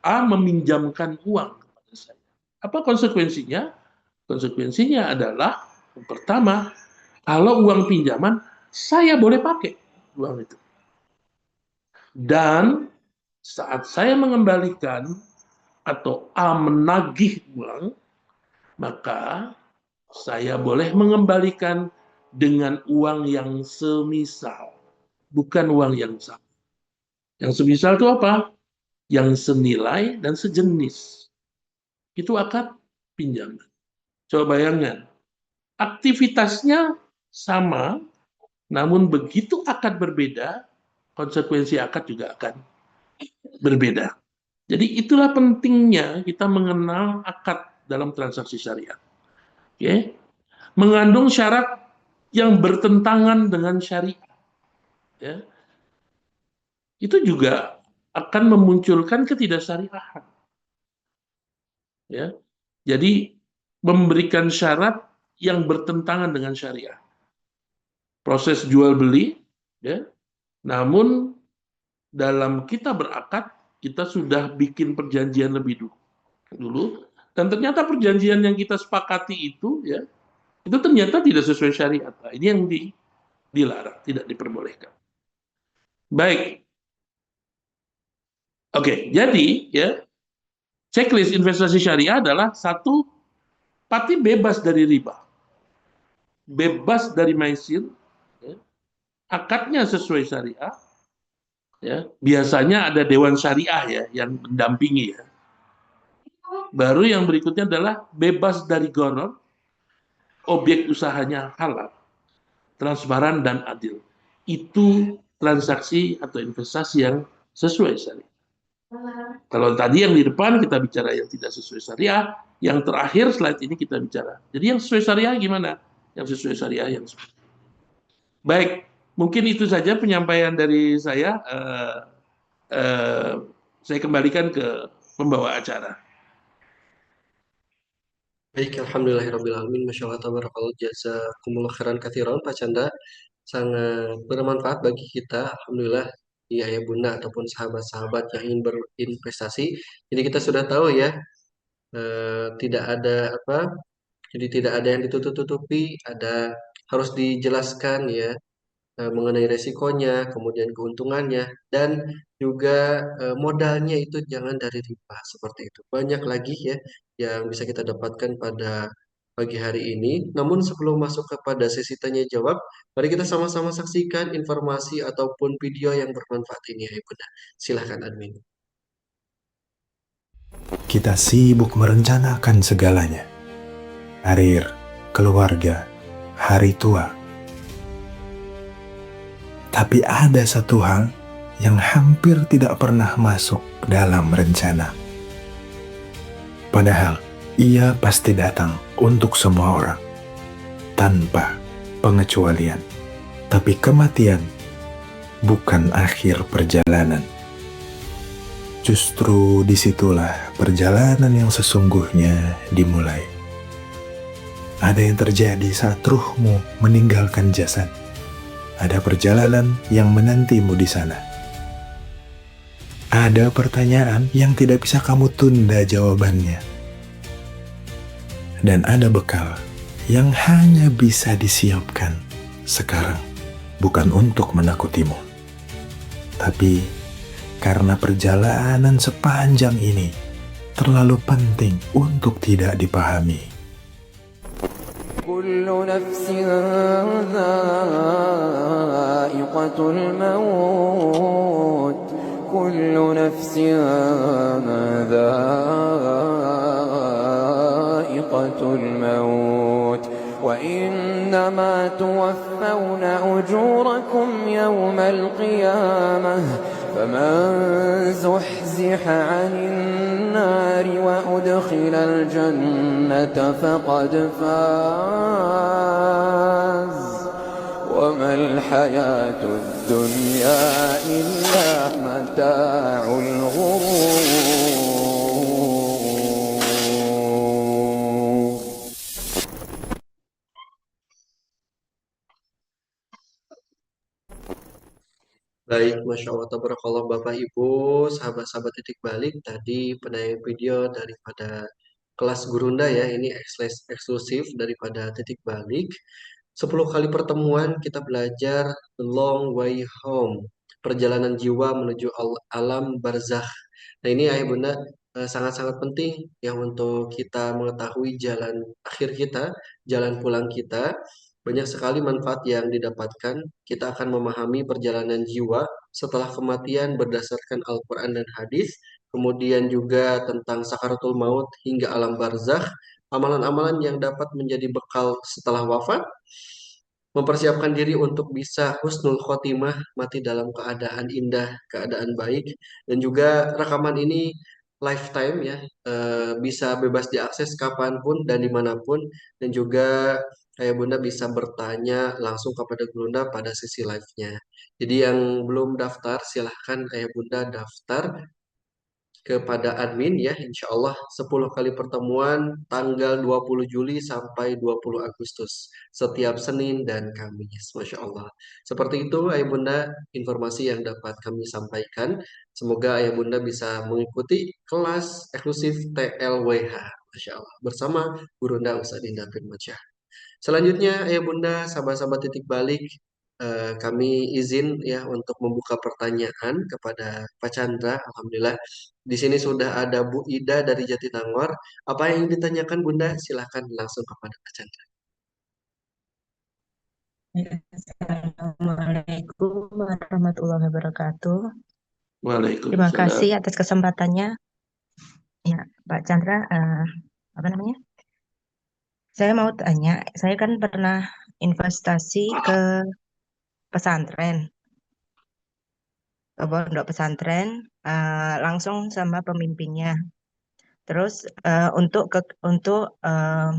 A meminjamkan uang kepada saya. Apa konsekuensinya? Konsekuensinya adalah, yang pertama, kalau uang pinjaman, saya boleh pakai uang itu. Dan saat saya mengembalikan atau A menagih uang, maka saya boleh mengembalikan dengan uang yang semisal, bukan uang yang sama. Yang semisal itu apa? Yang senilai dan sejenis. Itu akad pinjaman. Coba bayangkan, aktivitasnya sama, namun begitu akad berbeda, konsekuensi akad juga akan berbeda. Jadi itulah pentingnya kita mengenal akad dalam transaksi syariah. Oke? Mengandung syarat yang bertentangan dengan syariah. Ya. Itu juga akan memunculkan ketidaksyariahan. Ya. Jadi memberikan syarat yang bertentangan dengan syariah. Proses jual beli, ya. Namun dalam kita berakad, kita sudah bikin perjanjian lebih dulu, dan ternyata perjanjian yang kita sepakati itu, ya, itu ternyata tidak sesuai syariat. Nah, ini yang dilarang, tidak diperbolehkan. Baik, oke. Jadi ya, checklist investasi syariah adalah satu, pasti bebas dari riba, bebas dari maisir, ya, akadnya sesuai syariah, ya, biasanya ada dewan syariah ya yang mendampingi ya. Baru yang berikutnya adalah bebas dari gharar, objek usahanya halal, transparan dan adil. Itu transaksi atau investasi yang sesuai syariah. Kalau tadi yang di depan kita bicara yang tidak sesuai syariah, yang terakhir slide ini kita bicara. Jadi yang sesuai syariah gimana? Yang sesuai syariah yang sesuai. Baik, mungkin itu saja penyampaian dari saya. Saya kembalikan ke pembawa acara. Baik, alhamdulillahirrabbilalamin. Masya Allah, tabarakallah, jazakumullah khairan katsiran, Pak Chandra. Sangat bermanfaat bagi kita, alhamdulillah, di ayah bunda ataupun sahabat-sahabat yang ingin berinvestasi. Jadi kita sudah tahu ya, tidak ada apa, jadi tidak ada yang ditutup-tutupi, ada harus dijelaskan ya, mengenai resikonya, kemudian keuntungannya, dan juga modalnya itu jangan dari riba seperti itu. Banyak lagi ya yang bisa kita dapatkan pada pagi hari ini. Namun sebelum masuk kepada sesi tanya jawab, mari kita sama-sama saksikan informasi ataupun video yang bermanfaat ini ya Bunda. Silahkan admin. Kita sibuk merencanakan segalanya. Karir, keluarga, hari tua. Tapi ada satu hal yang hampir tidak pernah masuk dalam rencana. Padahal ia pasti datang untuk semua orang, tanpa pengecualian. Tapi kematian bukan akhir perjalanan. Justru disitulah perjalanan yang sesungguhnya dimulai. Ada yang terjadi saat ruhmu meninggalkan jasad. Ada perjalanan yang menantimu di sana. Ada pertanyaan yang tidak bisa kamu tunda jawabannya. Dan ada bekal yang hanya bisa disiapkan sekarang. Bukan untuk menakutimu, tapi karena perjalanan sepanjang ini terlalu penting untuk tidak dipahami. Kullu nafsin dha'iqatul maut. Kullu nafsin dha'iqatul الموت وإنما توفون أجوركم يوم القيامة فمن زحزح عن النار وأدخل الجنة فقد فاز وما الحياة الدنيا إلا متاع الغرور. Baik, Masya Allah, tabarakallah Bapak Ibu, sahabat-sahabat titik balik, tadi penayangan video daripada kelas Gurunda ya, ini eksklusif daripada titik balik. 10 kali pertemuan kita belajar The Long Way Home, perjalanan jiwa menuju alam barzakh. Nah ini ayah bunda sangat-sangat penting ya untuk kita mengetahui jalan akhir kita, jalan pulang kita. Banyak sekali manfaat yang didapatkan. Kita akan memahami perjalanan jiwa setelah kematian berdasarkan Al-Quran dan hadis. Kemudian juga tentang sakaratul maut hingga alam barzakh. Amalan-amalan yang dapat menjadi bekal setelah wafat. Mempersiapkan diri untuk bisa husnul khotimah, mati dalam keadaan indah, keadaan baik. Dan juga rekaman ini lifetime ya, bisa bebas diakses kapanpun dan dimanapun. Dan juga Ayah Bunda bisa bertanya langsung kepada Bunda pada sesi live-nya. Jadi yang belum daftar, silahkan Ayah Bunda daftar kepada admin ya, insya Allah 10 kali pertemuan tanggal 20 Juli sampai 20 Agustus setiap Senin dan Kamis, Masya Allah. Seperti itu Ayah Bunda informasi yang dapat kami sampaikan. Semoga Ayah Bunda bisa mengikuti kelas eksklusif TLWH, Masya Allah, bersama Gurunda Ustadz Dinda Firmansyah. Selanjutnya, Ayah Bunda, sahabat-sahabat titik balik, kami izin ya untuk membuka pertanyaan kepada Pak Chandra. Alhamdulillah, di sini sudah ada Bu Ida dari Jatinangor. Apa yang ditanyakan Bunda? Silahkan langsung kepada Pak Chandra. Assalamualaikum warahmatullahi wabarakatuh. Terima Waalaikumsalam. kasih atas kesempatannya. Ya, Pak Chandra, apa namanya? Saya mau tanya, saya kan pernah investasi ke pesantren, ke pondok pesantren, langsung sama pemimpinnya. Terus untuk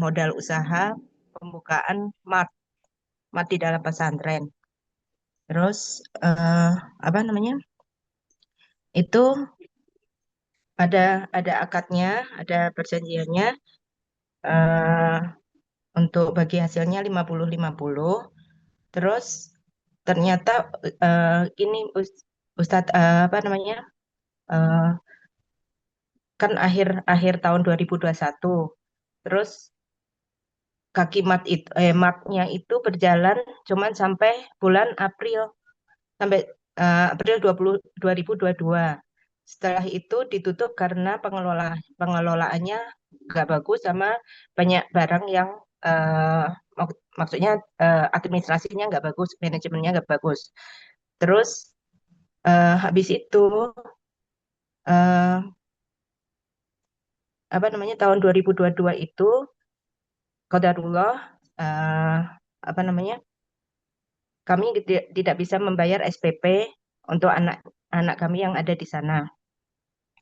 modal usaha pembukaan mat di dalam pesantren. Terus apa namanya? Itu ada akadnya, ada perjanjiannya eh, untuk bagi hasilnya 50-50. Terus ternyata ini Ustadz apa namanya? eh, kan akhir tahun 2021. Terus kaki matnya itu berjalan cuman sampai bulan April, sampai April 2022. Setelah itu ditutup karena pengelolaannya nggak bagus sama banyak barang yang eh, maksudnya administrasinya nggak bagus, manajemennya nggak bagus. Terus habis itu eh, apa namanya tahun 2022 itu qadarullah eh, apa namanya kami tidak bisa membayar SPP untuk anak kami yang ada di sana.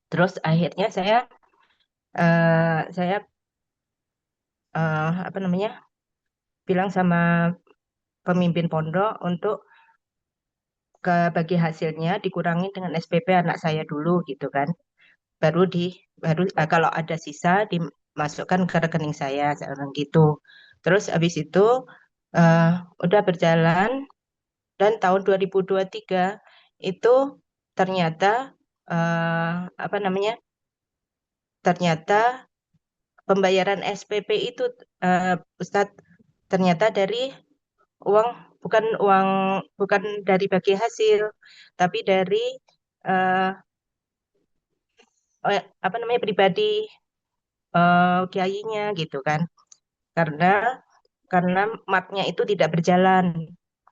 Terus akhirnya saya apa namanya bilang sama pemimpin pondok untuk bagi hasilnya dikurangi dengan SPP anak saya dulu gitu kan. Baru kalau ada sisa dimasukkan ke rekening saya seorang gitu. Terus habis itu eh, udah berjalan dan tahun 2023 itu ternyata apa namanya? Ternyata pembayaran SPP itu Ustadz ternyata dari uang uang bukan dari bagi hasil tapi dari eh, apa namanya pribadi kiainya gitu kan karena karena matnya itu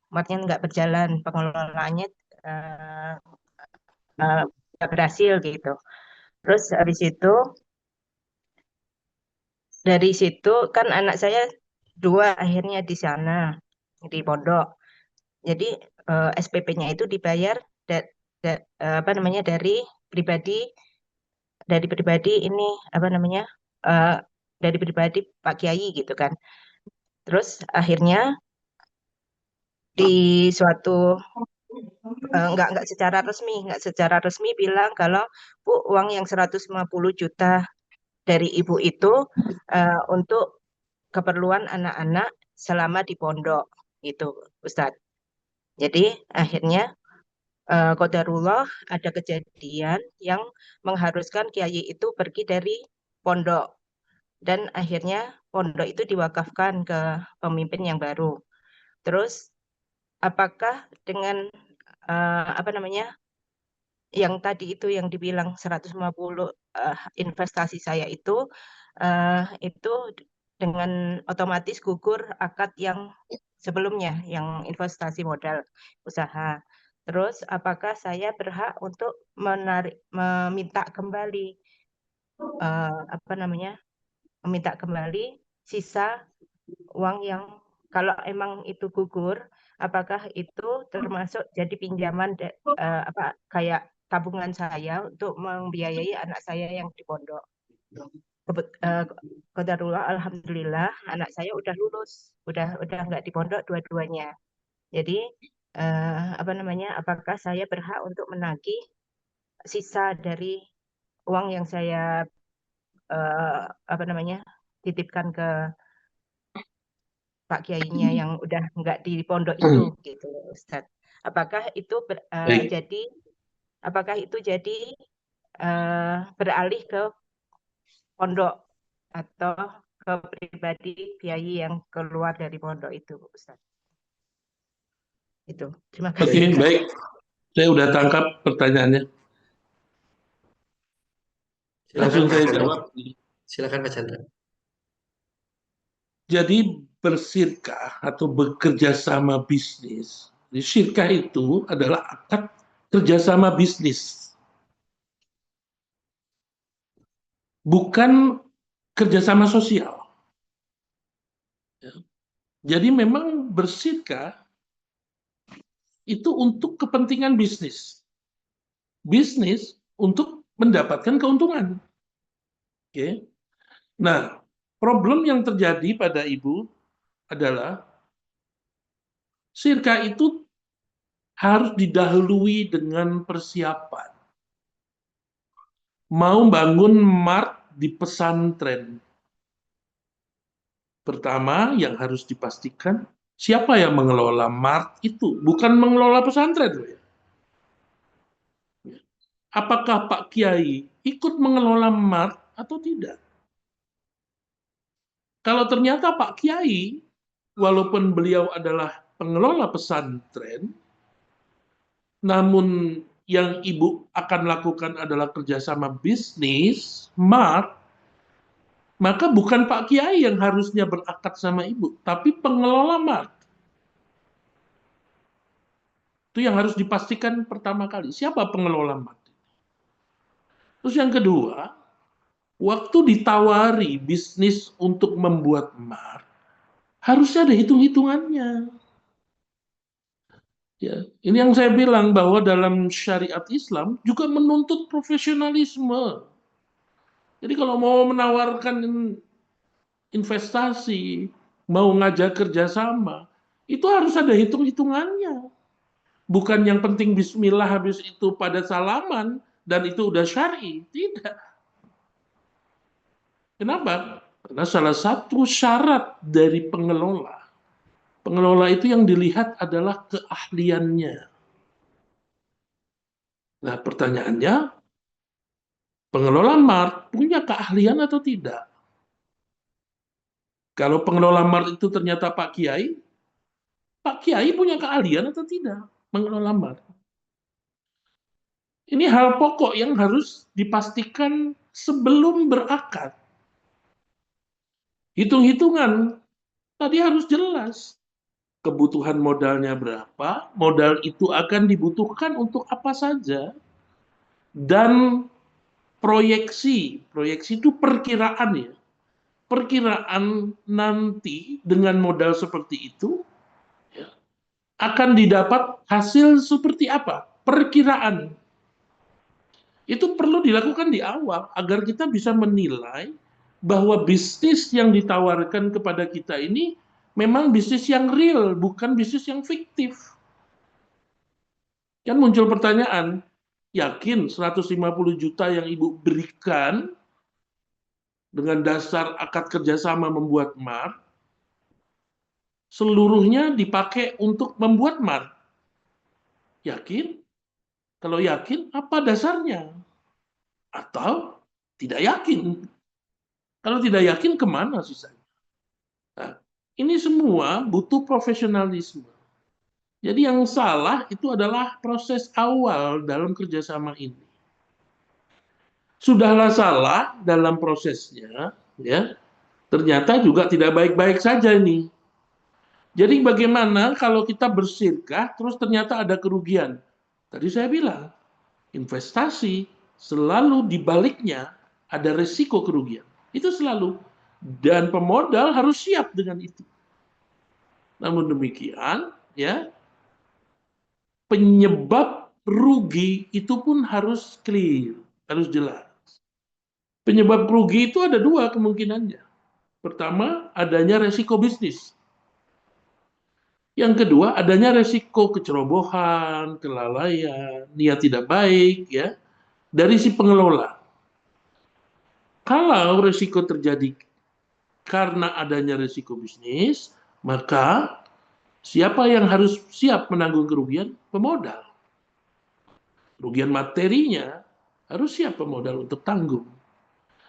matnya nggak berjalan pengelolaannya eh, nggak berhasil gitu terus habis itu dari situ kan anak saya 2 akhirnya di sana, di pondok. Jadi SPP-nya itu dibayar apa namanya dari pribadi ini apa namanya eh, dari pribadi Pak Kiai gitu kan. Terus akhirnya di suatu nggak secara resmi bilang kalau Bu uang yang 150 juta dari ibu itu untuk keperluan anak-anak selama di pondok gitu Ustadz. Jadi akhirnya qadarullah ada kejadian yang mengharuskan kiai itu pergi dari pondok dan akhirnya pondok itu diwakafkan ke pemimpin yang baru. Terus apakah dengan apa namanya yang tadi itu yang dibilang 150 investasi saya itu dengan otomatis gugur akad yang sebelumnya yang investasi modal usaha. Terus apakah saya berhak untuk meminta kembali apa namanya meminta kembali sisa uang yang kalau emang itu gugur, apakah itu termasuk jadi pinjaman apa kayak tabungan saya untuk membiayai anak saya yang di pondok. Qadarullah, alhamdulillah anak saya udah lulus, udah nggak di pondok dua-duanya. Jadi apa namanya? Apakah saya berhak untuk menagih sisa dari uang yang saya apa namanya titipkan ke Pak Kiainya yang udah nggak di pondok itu gitu Ustaz. Apakah itu Baik. jadi beralih ke pondok atau ke pribadi kiai yang keluar dari pondok itu Ustaz. Itu. Terima Oke, kasih. baik. Saya udah tangkap pertanyaannya. Silakan Langsung Pak saya Chandra. jawab. Silakan Pak Chandra. Jadi bersirkah atau bekerja sama bisnis. Jadi syirkah itu adalah akad kerjasama bisnis, bukan kerjasama sosial. Jadi memang bersirkah itu untuk kepentingan bisnis. Bisnis untuk mendapatkan keuntungan. Oke. Nah, problem yang terjadi pada ibu adalah syirkah itu harus didahului dengan persiapan. Mau bangun mart di pesantren. Pertama, yang harus dipastikan siapa yang mengelola mart itu, bukan mengelola pesantren. Apakah Pak Kiai ikut mengelola mart atau tidak? Kalau ternyata Pak Kiai, walaupun beliau adalah pengelola pesantren, namun yang ibu akan lakukan adalah kerjasama bisnis, mart, maka bukan Pak Kiai yang harusnya berakad sama ibu, tapi pengelola mart. Itu yang harus dipastikan pertama kali. Siapa pengelola mart? Terus yang kedua, waktu ditawari bisnis untuk membuat mart, harusnya ada hitung-hitungannya. Ya, ini yang saya bilang bahwa dalam syariat Islam juga menuntut profesionalisme. Jadi kalau mau menawarkan investasi, mau ngajak kerjasama, itu harus ada hitung-hitungannya. Bukan yang penting bismillah habis itu pada salaman dan itu udah syar'i. Tidak. Kenapa? Karena salah satu syarat dari pengelola itu yang dilihat adalah keahliannya. Nah, pertanyaannya, pengelola mart punya keahlian atau tidak? Kalau pengelola mart itu ternyata Pak Kiai punya keahlian atau tidak mengelola mart? Ini hal pokok yang harus dipastikan sebelum berakad. Hitung-hitungan tadi harus jelas. Kebutuhan modalnya berapa, modal itu akan dibutuhkan untuk apa saja, dan proyeksi itu perkiraan ya. perkiraan nanti dengan modal seperti itu ya, akan didapat hasil seperti apa? Perkiraan. Itu perlu dilakukan di awal agar kita bisa menilai bahwa bisnis yang ditawarkan kepada kita ini memang bisnis yang real, bukan bisnis yang fiktif. Kan muncul pertanyaan, yakin 150 juta yang Ibu berikan dengan dasar akad kerjasama membuat MAR, seluruhnya dipakai untuk membuat MAR? Yakin? Kalau yakin, apa dasarnya? Atau tidak yakin? Kalau tidak yakin, kemana sisanya? Nah, ini semua butuh profesionalisme. Jadi yang salah itu adalah proses awal dalam kerjasama ini. Sudahlah salah dalam prosesnya, ya ternyata juga tidak baik-baik saja ini. Jadi bagaimana kalau kita bersirkah terus ternyata ada kerugian? Tadi saya bilang, investasi selalu di baliknya ada resiko kerugian. Itu selalu. Dan pemodal harus siap dengan itu. Namun demikian, ya, penyebab rugi itu pun harus clear, harus jelas. Penyebab rugi itu ada dua kemungkinannya. Pertama, adanya resiko bisnis. Yang kedua, adanya resiko kecerobohan, kelalaian, niat tidak baik, ya, dari si pengelola. Kalau resiko terjadi karena adanya resiko bisnis, maka siapa yang harus siap menanggung kerugian? Pemodal. Kerugian materinya harus siap pemodal untuk tanggung.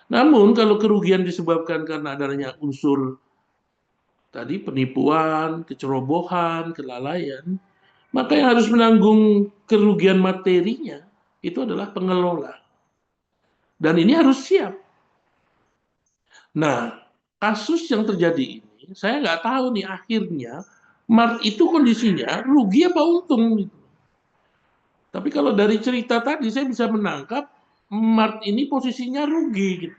Namun kalau kerugian disebabkan karena adanya unsur tadi penipuan, kecerobohan, kelalaian, maka yang harus menanggung kerugian materinya itu adalah pengelola. Dan ini harus siap. Nah, kasus yang terjadi ini, saya nggak tahu nih akhirnya Mart itu kondisinya rugi apa untung. Tapi kalau dari cerita tadi saya bisa menangkap Mart ini posisinya rugi. Gitu.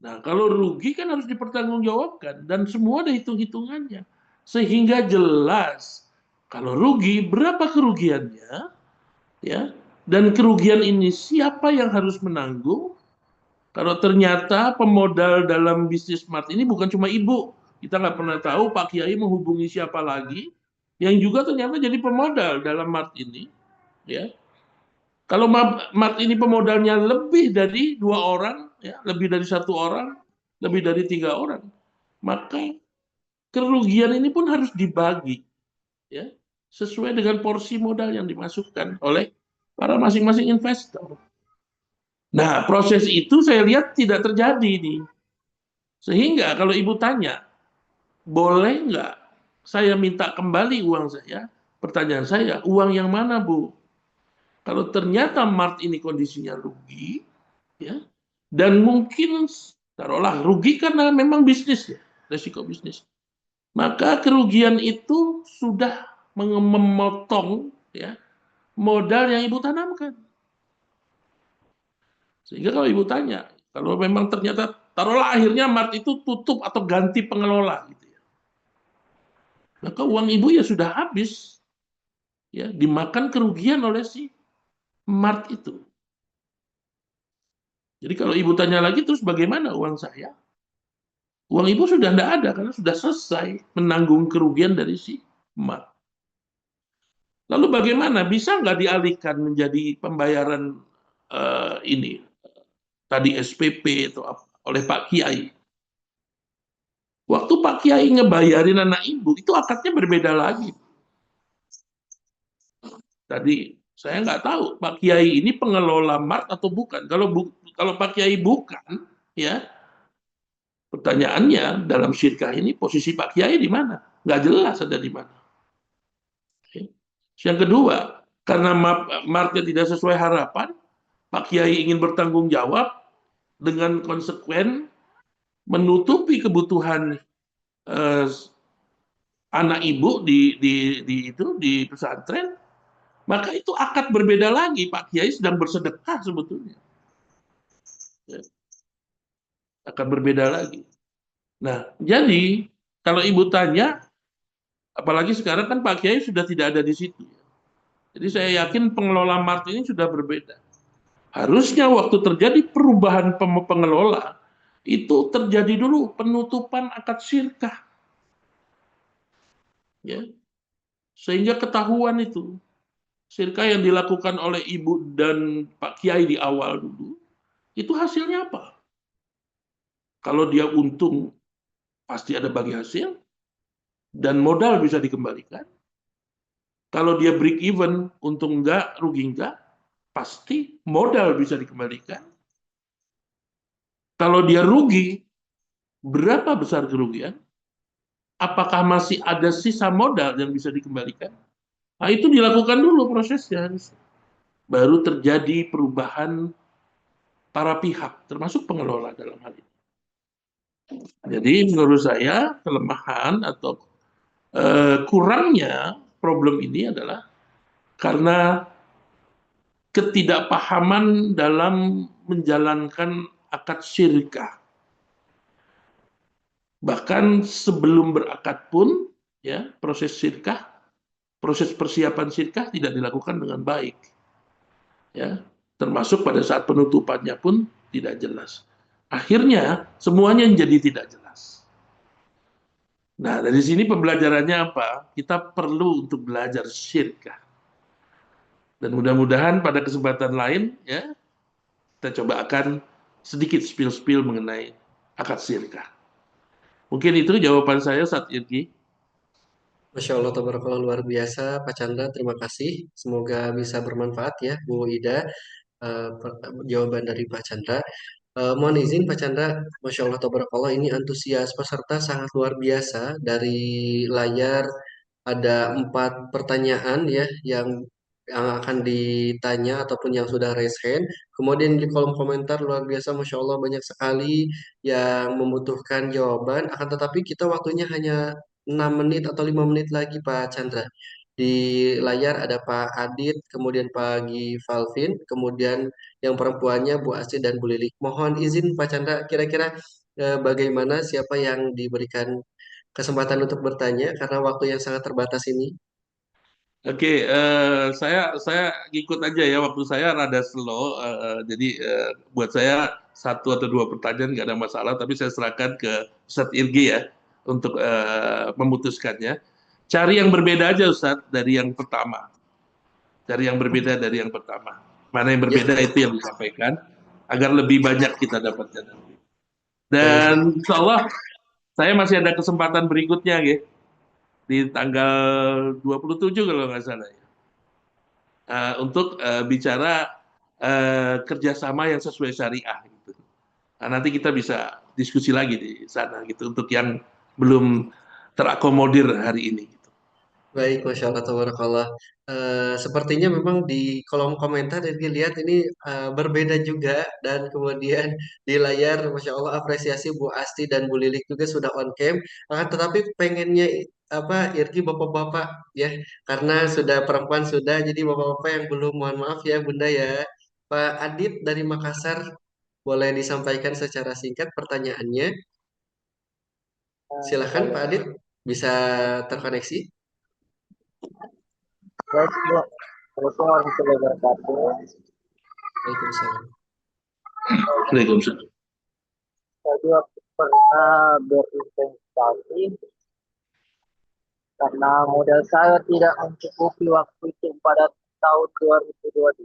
Nah, kalau rugi kan harus dipertanggungjawabkan dan semua ada hitung-hitungannya. Sehingga jelas kalau rugi berapa kerugiannya, ya. Dan kerugian ini siapa yang harus menanggung? Kalau ternyata pemodal dalam bisnis Mart ini bukan cuma Ibu. Kita nggak pernah tahu Pak Kiai menghubungi siapa lagi yang juga ternyata jadi pemodal dalam Mart ini, ya. Kalau Mart ini pemodalnya lebih dari 2 orang, ya, lebih dari 1 orang, lebih dari 3 orang, maka kerugian ini pun harus dibagi, ya, sesuai dengan porsi modal yang dimasukkan oleh para masing-masing investor. Nah, proses itu saya lihat tidak terjadi nih. Sehingga kalau Ibu tanya, boleh nggak saya minta kembali uang saya? Pertanyaan saya, uang yang mana, Bu? Kalau ternyata Mart ini kondisinya rugi, ya, dan mungkin taruhlah rugi karena memang bisnis ya, resiko bisnis. Maka kerugian itu sudah memotong ya modal yang Ibu tanamkan. Sehingga kalau Ibu tanya, kalau memang ternyata taruhlah akhirnya Mart itu tutup atau ganti pengelola gitu ya. Maka uang Ibu ya sudah habis. Ya, dimakan kerugian oleh si Mart itu. Jadi kalau Ibu tanya lagi terus bagaimana uang saya? Uang Ibu sudah tidak ada karena sudah selesai menanggung kerugian dari si Mart. Lalu bagaimana? Bisa nggak dialihkan menjadi pembayaran ini tadi SPP atau oleh Pak Kiai? Waktu Pak Kiai ngebayarin anak Ibu itu akadnya berbeda lagi. Tadi saya nggak tahu Pak Kiai ini pengelola Mart atau bukan. Kalau Pak Kiai bukan, ya pertanyaannya dalam syirkah ini posisi Pak Kiai di mana? Nggak jelas ada di mana. Yang kedua, karena Martnya tidak sesuai harapan, Pak Kiai ingin bertanggung jawab dengan konsekuen menutupi kebutuhan anak ibu di pesantren, maka itu akad berbeda lagi. Pak Kiai sedang bersedekah sebetulnya. akan berbeda lagi. Nah, jadi kalau ibu tanya, apalagi sekarang kan Pak Kiai sudah tidak ada di situ. Jadi saya yakin pengelola Mart ini sudah berbeda. Harusnya waktu terjadi perubahan pengelola, itu terjadi dulu penutupan akad sirkah. Ya, sehingga ketahuan itu. Sirkah yang dilakukan oleh ibu dan Pak Kiai di awal dulu, itu hasilnya apa? Kalau dia untung, pasti ada bagi hasil, dan modal bisa dikembalikan. Kalau dia break even, untung enggak, rugi enggak, pasti modal bisa dikembalikan. Kalau dia rugi, berapa besar kerugian? Apakah masih ada sisa modal yang bisa dikembalikan? Nah, itu dilakukan dulu prosesnya. Baru terjadi perubahan para pihak, termasuk pengelola dalam hal ini. Jadi menurut saya kelemahan atau kurangnya problem ini adalah karena ketidakpahaman dalam menjalankan akad syirkah. Bahkan sebelum berakad pun, ya, proses syirkah, proses persiapan syirkah tidak dilakukan dengan baik. Ya, termasuk pada saat penutupannya pun tidak jelas. Akhirnya semuanya jadi tidak jelas. Nah, dari sini pembelajarannya apa? Kita perlu untuk belajar syirkah. Dan mudah-mudahan pada kesempatan lain, ya, kita coba akan sedikit spill-spill mengenai akad syirkah. Mungkin itu jawaban saya saat ini. Masya Allah, tabarakallah, luar biasa, Pak Chandra. Terima kasih. Semoga bisa bermanfaat ya, Bu Ida. Jawaban dari Pak Chandra. Mohon izin Pak Chandra, Masya Allah, tabarakallah, ini antusias peserta sangat luar biasa. Dari layar ada 4 pertanyaan ya yang akan ditanya ataupun yang sudah raise hand. Kemudian di kolom komentar luar biasa, Masya Allah, banyak sekali yang membutuhkan jawaban. Akan tetapi kita waktunya hanya 6 menit atau 5 menit lagi Pak Chandra. Di layar ada Pak Adit, kemudian Pak Gi Valvin, kemudian yang perempuannya Bu Asti dan Bu Lilik. Mohon izin Pak Chandra, kira-kira bagaimana siapa yang diberikan kesempatan untuk bertanya karena waktu yang sangat terbatas ini? Oke, saya ikut aja ya, waktu saya rada slow, jadi buat saya satu atau dua pertanyaan nggak ada masalah, tapi saya serahkan ke Ustadz Irgi ya untuk memutuskannya. Cari yang berbeda aja Ustadz dari yang pertama. Cari yang berbeda dari yang pertama. Mana yang Ya, berbeda itu yang disampaikan agar lebih banyak kita dapatkan. baik. Dan insya Allah saya masih ada kesempatan berikutnya ya, di tanggal 27 kalau nggak salah ya. Untuk bicara kerjasama yang sesuai syariah gitu. Nah, nanti kita bisa diskusi lagi di sana gitu untuk yang belum terakomodir hari ini. Gitu. Baik, Masya Allah, tabarakallah. Sepertinya memang di kolom komentar yang dilihat ini berbeda juga dan kemudian di layar, Masya Allah, apresiasi Bu Asti dan Bu Lilik juga sudah on cam. Tetapi pengennya apa Irgi bapak-bapak ya, karena sudah perempuan sudah, jadi bapak-bapak yang belum, mohon maaf ya Bunda ya. Pak Adit dari Makassar, boleh disampaikan secara singkat pertanyaannya. Silahkan Pak Adit, bisa terkoneksi. Assalamualaikum warahmatullahi wabarakatuh. Waalaikumsalam. Waalaikumsalam. Saya juga pernah berinvestasi karena modal saya tidak mencukupi waktu itu pada tahun 2022.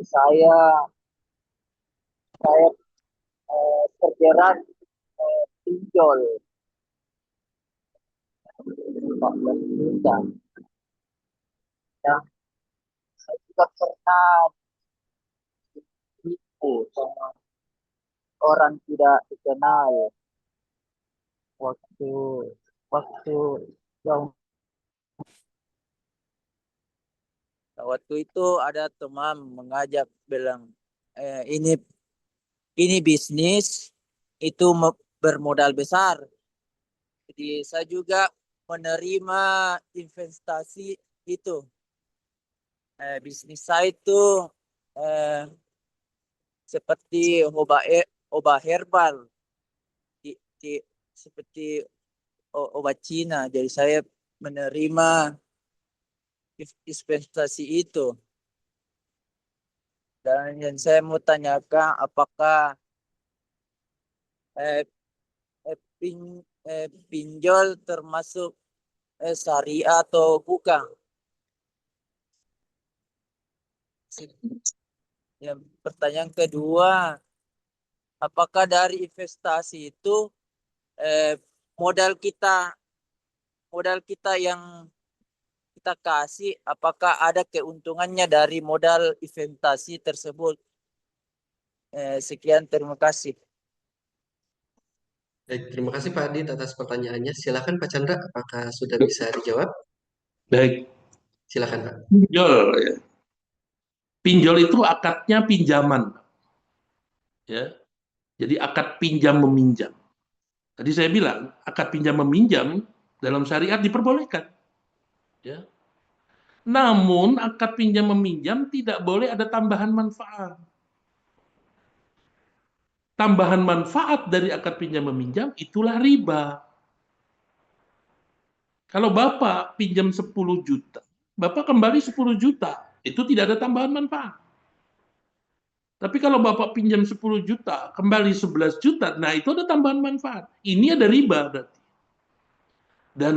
Saya saya terjerat pinjol 14 juta. Ya, saya juga pernah ditipu sama orang tidak dikenal waktu waktu yang waktu itu ada teman mengajak bilang ini bisnis itu bermodal besar. Jadi saya juga menerima investasi itu. Bisnis saya itu seperti obat herbal, di, di- seperti obat Cina. Jadi saya menerima investasi itu. Dan yang saya mau tanyakan, apakah eh, pinjol termasuk syariah atau bukan? Yang pertanyaan kedua, apakah dari investasi itu eh, modal kita modal kita yang kita kasih, apakah ada keuntungannya dari modal investasi tersebut? Sekian, terima kasih. Baik, terima kasih Pak Adit atas pertanyaannya. Silakan Pak Chandra, apakah sudah bisa dijawab? Baik, Silakan Pak. pinjol ya. Pinjol itu akadnya pinjaman, ya. Jadi akad pinjam meminjam. Tadi saya bilang akad pinjam meminjam dalam syariat diperbolehkan, ya. Namun akad pinjam meminjam tidak boleh ada tambahan manfaat. Tambahan manfaat dari akad pinjam meminjam itulah riba. Kalau Bapak pinjam 10 juta, Bapak kembali 10 juta, itu tidak ada tambahan manfaat. Tapi kalau Bapak pinjam 10 juta, kembali 11 juta, nah itu ada tambahan manfaat. Ini ada riba berarti. Dan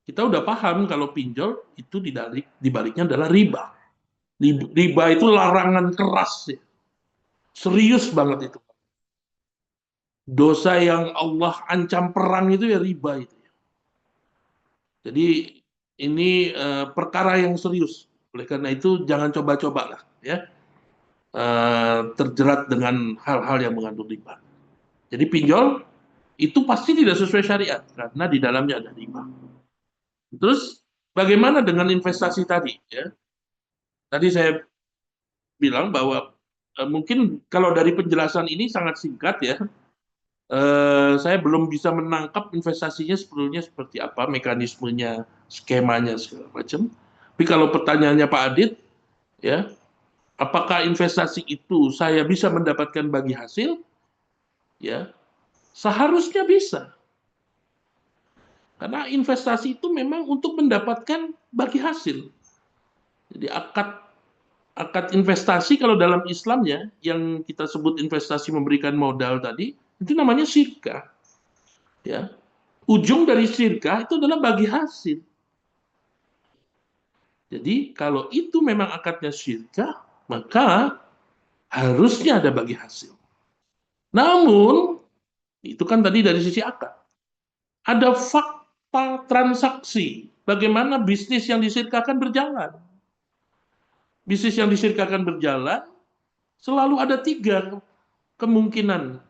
kita udah paham kalau pinjol itu dibaliknya adalah riba. Riba itu larangan keras ya. Serius banget itu. Dosa yang Allah ancam perang itu ya riba itu. Jadi ini perkara yang serius. Oleh karena itu jangan coba-coba lah ya terjerat dengan hal-hal yang mengandung riba. Jadi pinjol itu pasti tidak sesuai syariat karena di dalamnya ada riba. Terus bagaimana dengan investasi tadi? Ya, tadi saya bilang bahwa mungkin kalau dari penjelasan ini sangat singkat ya. Saya belum bisa menangkap investasinya sebetulnya seperti apa, mekanismenya, skemanya segala macam. Tapi kalau pertanyaannya Pak Adit, ya, apakah investasi itu saya bisa mendapatkan bagi hasil? Ya, seharusnya bisa. Karena investasi itu memang untuk mendapatkan bagi hasil. Jadi akad investasi kalau dalam Islamnya yang kita sebut investasi memberikan modal tadi itu namanya syirkah. Ya, ujung dari syirkah itu adalah bagi hasil. Jadi kalau itu memang akadnya syirkah, maka harusnya ada bagi hasil. Namun, itu kan tadi dari sisi akad. Ada fakta transaksi, bagaimana bisnis yang disirkakan berjalan. Bisnis yang disirkakan berjalan, selalu ada tiga kemungkinan.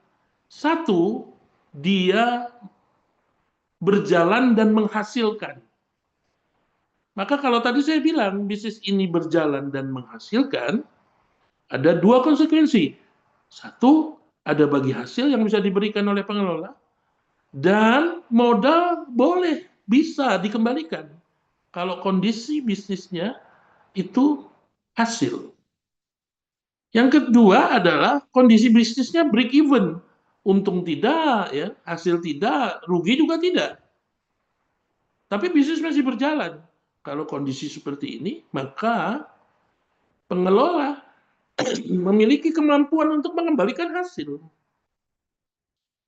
Satu, dia berjalan dan menghasilkan. Maka kalau tadi saya bilang bisnis ini berjalan dan menghasilkan, ada dua konsekuensi. Satu, ada bagi hasil yang bisa diberikan oleh pengelola, dan modal boleh, bisa dikembalikan. Kalau kondisi bisnisnya itu hasil. Yang kedua adalah kondisi bisnisnya break even. Untung tidak, ya, hasil tidak, rugi juga tidak. Tapi bisnis masih berjalan. Kalau kondisi seperti ini, maka pengelola memiliki kemampuan untuk mengembalikan hasil.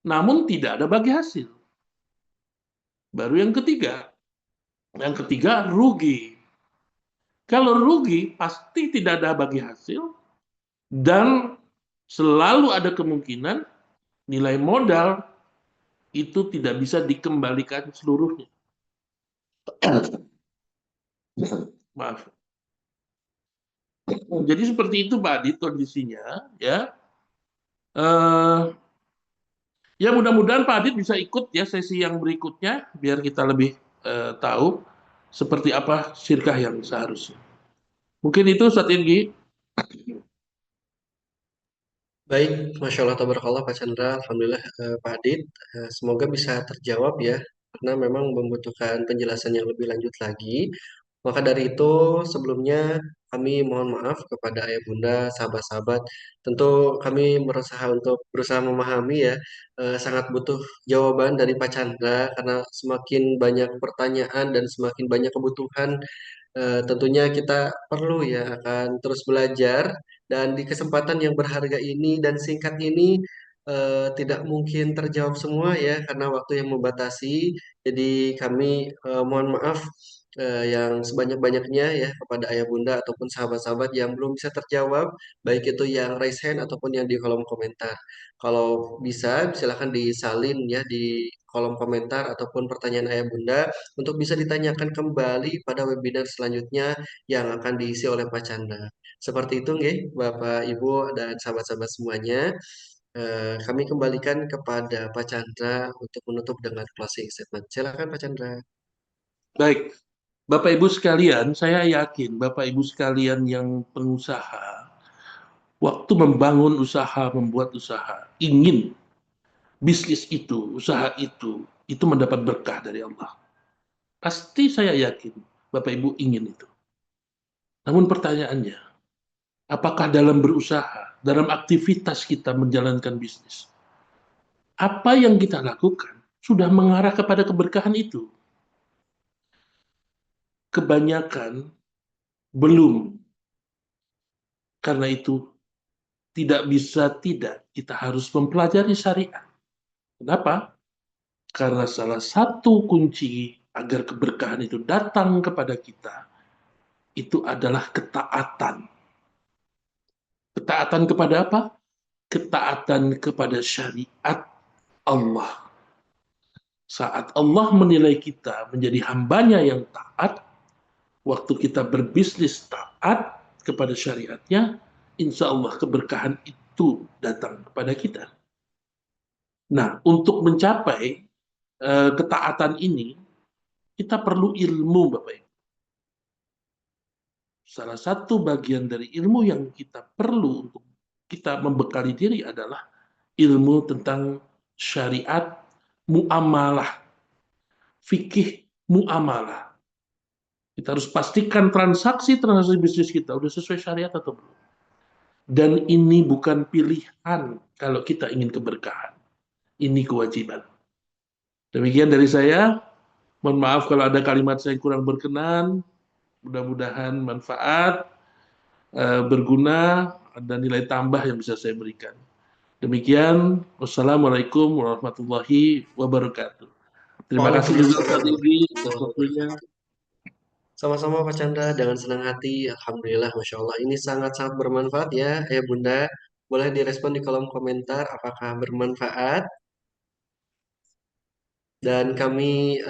Namun tidak ada bagi hasil. Baru yang ketiga. Yang ketiga, rugi. Kalau rugi, pasti tidak ada bagi hasil, dan selalu ada kemungkinan nilai modal itu tidak bisa dikembalikan seluruhnya. Maaf. Jadi seperti itu Pak Adit kondisinya, ya. Ya mudah-mudahan Pak Adit bisa ikut ya sesi yang berikutnya biar kita lebih tahu seperti apa sirkah yang seharusnya. Mungkin itu Ustaz Irgi. Baik, Masya Allah, Tabarakallah Pak Chandra, Alhamdulillah Pak Adit. Semoga bisa terjawab ya, karena memang membutuhkan penjelasan yang lebih lanjut lagi Maka dari itu, sebelumnya kami mohon maaf kepada ayah bunda, sahabat-sahabat. Tentu kami berusaha memahami ya, sangat butuh jawaban dari Pak Chandra karena semakin banyak pertanyaan dan semakin banyak kebutuhan. Tentunya kita perlu ya akan terus belajar dan di kesempatan yang berharga ini dan singkat ini tidak mungkin terjawab semua ya karena waktu yang membatasi. Jadi kami mohon maaf yang sebanyak-banyaknya ya kepada ayah bunda ataupun sahabat-sahabat yang belum bisa terjawab, baik itu yang raise hand ataupun yang di kolom komentar. Kalau bisa, silakan disalin ya di kolom komentar ataupun pertanyaan ayah bunda untuk bisa ditanyakan kembali pada webinar selanjutnya yang akan diisi oleh Pak Chandra. Seperti itu, nggih, Bapak, Ibu, dan sahabat-sahabat semuanya. Kami kembalikan kepada Pak Chandra untuk menutup dengan closing statement. Silakan, Pak Chandra. Baik, Bapak Ibu sekalian, saya yakin Bapak Ibu sekalian yang pengusaha, waktu membangun usaha, membuat usaha, ingin bisnis itu, usaha itu mendapat berkah dari Allah. Pasti saya yakin Bapak Ibu ingin itu. Namun pertanyaannya, apakah dalam berusaha, dalam aktivitas kita menjalankan bisnis, apa yang kita lakukan sudah mengarah kepada keberkahan itu? Kebanyakan belum. Karena itu, tidak bisa tidak, kita harus mempelajari syariat. Kenapa? Karena salah satu kunci agar keberkahan itu datang kepada kita, itu adalah ketaatan. Ketaatan kepada apa? Ketaatan kepada syariat Allah. Saat Allah menilai kita menjadi hambanya yang taat, waktu kita berbisnis taat kepada syariatnya, insya Allah keberkahan itu datang kepada kita. Nah, untuk mencapai ketaatan ini, kita perlu ilmu, Bapak Ibu. Salah satu bagian dari ilmu yang kita perlu untuk kita membekali diri adalah ilmu tentang syariat muamalah, fikih muamalah. Kita harus pastikan transaksi bisnis kita udah sesuai syariat atau belum. Dan ini bukan pilihan kalau kita ingin keberkahan. Ini kewajiban. Demikian dari saya. Mohon maaf kalau ada kalimat saya kurang berkenan. Mudah-mudahan manfaat, berguna, ada nilai tambah yang bisa saya berikan. Demikian, wassalamualaikum warahmatullahi wabarakatuh. Terima kasih juga Ustaz Waalaikumsalam. Ibi atas waktunya. Sama-sama Pak Chandra, dengan senang hati. Alhamdulillah, Masya Allah. Ini sangat-sangat bermanfaat ya, Ayah Bunda. Boleh direspon di kolom komentar apakah bermanfaat. Dan kami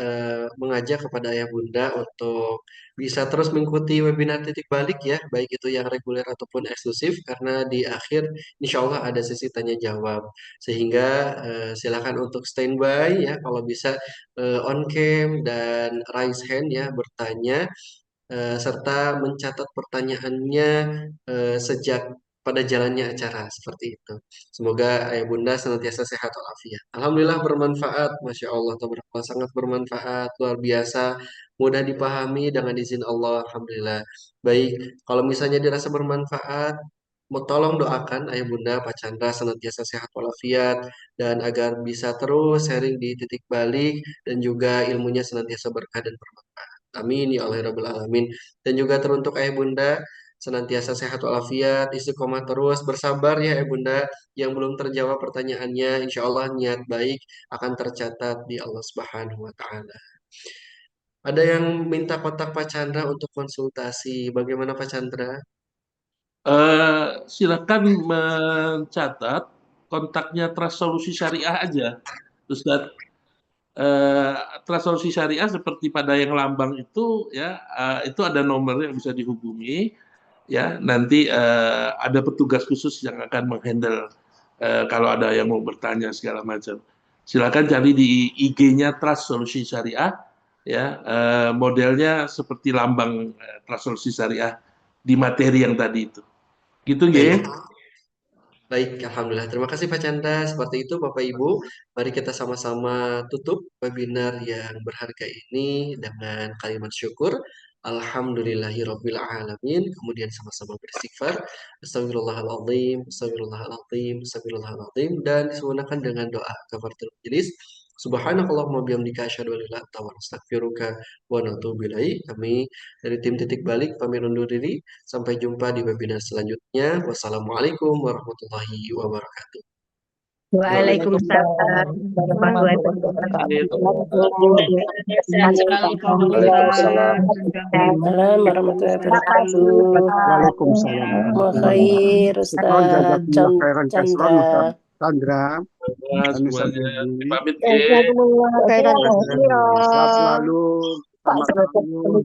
mengajak kepada Ayah Bunda untuk bisa terus mengikuti webinar titik balik ya, baik itu yang reguler ataupun eksklusif, karena di akhir insya Allah ada sesi tanya jawab. Sehingga silakan untuk standby ya, kalau bisa on cam dan raise hand ya, bertanya serta mencatat pertanyaannya sejak pada jalannya acara seperti itu. Semoga ayah bunda senantiasa sehat walafiat. Alhamdulillah bermanfaat, masya Allah, tabarakallah, sangat bermanfaat, luar biasa, mudah dipahami dengan izin Allah. Alhamdulillah. Baik, kalau misalnya dirasa bermanfaat, mau tolong doakan ayah bunda Pak Chandra senantiasa sehat walafiat dan agar bisa terus sharing di titik balik dan juga ilmunya senantiasa berkah dan bermanfaat. Amin ya Allah ya Rabbal Alamin. Dan juga teruntuk ayah bunda senantiasa sehat walafiat, istiqomah terus, bersabar ya ayah bunda. Yang belum terjawab pertanyaannya, insya Allah niat baik akan tercatat di Allah Subhanahu wa Ta'ala. Ada yang minta kontak Pak Chandra untuk konsultasi. Bagaimana Pak Chandra? Silakan mencatat kontaknya Trust Solusi Syariah aja, Ustaz. Eh, Trust Solusi Syariah seperti pada yang lambang itu ya, itu ada nomor yang bisa dihubungi ya. Nanti ada petugas khusus yang akan menghandle kalau ada yang mau bertanya segala macam. Silakan cari di IG-nya Trust Solusi Syariah ya, modelnya seperti lambang Trust Solusi Syariah di materi yang tadi itu. Gitu Baik, nggih. baik, Alhamdulillah. Terima kasih Pak Chandra. Seperti itu Bapak Ibu, mari kita sama-sama tutup webinar yang berharga ini dengan kalimat syukur. Alhamdulillahirabbil alamin. Kemudian sama-sama beristighfar. Astagfirullahaladzim, astagfirullahaladzim, astagfirullahaladzim. Dan disunahkan dengan doa kafaratul majelis. Subhanakallahumma bihamdika asyhadu an la ilaha illa anta astaghfiruka wa atubu ilaik. Kami dari tim Titik Balik pamit undur diri. Sampai jumpa di webinar selanjutnya. Wassalamualaikum warahmatullahi wabarakatuh. Waalaikumsalam warahmatullahi wabarakatuh. Sehat selalu Pak Waalaikumsalam. Ustaz. Waalaikumsalam warahmatullahi wabarakatuh. Waalaikumsalam. Wa khair Ustaz Jazakumullah khairan kasiran Ustaz Chandra. Chandra. Kami Semuanya Sabdi. pamit Jazakumullah khairan Sehat katsiran. selalu. Selamat selalu.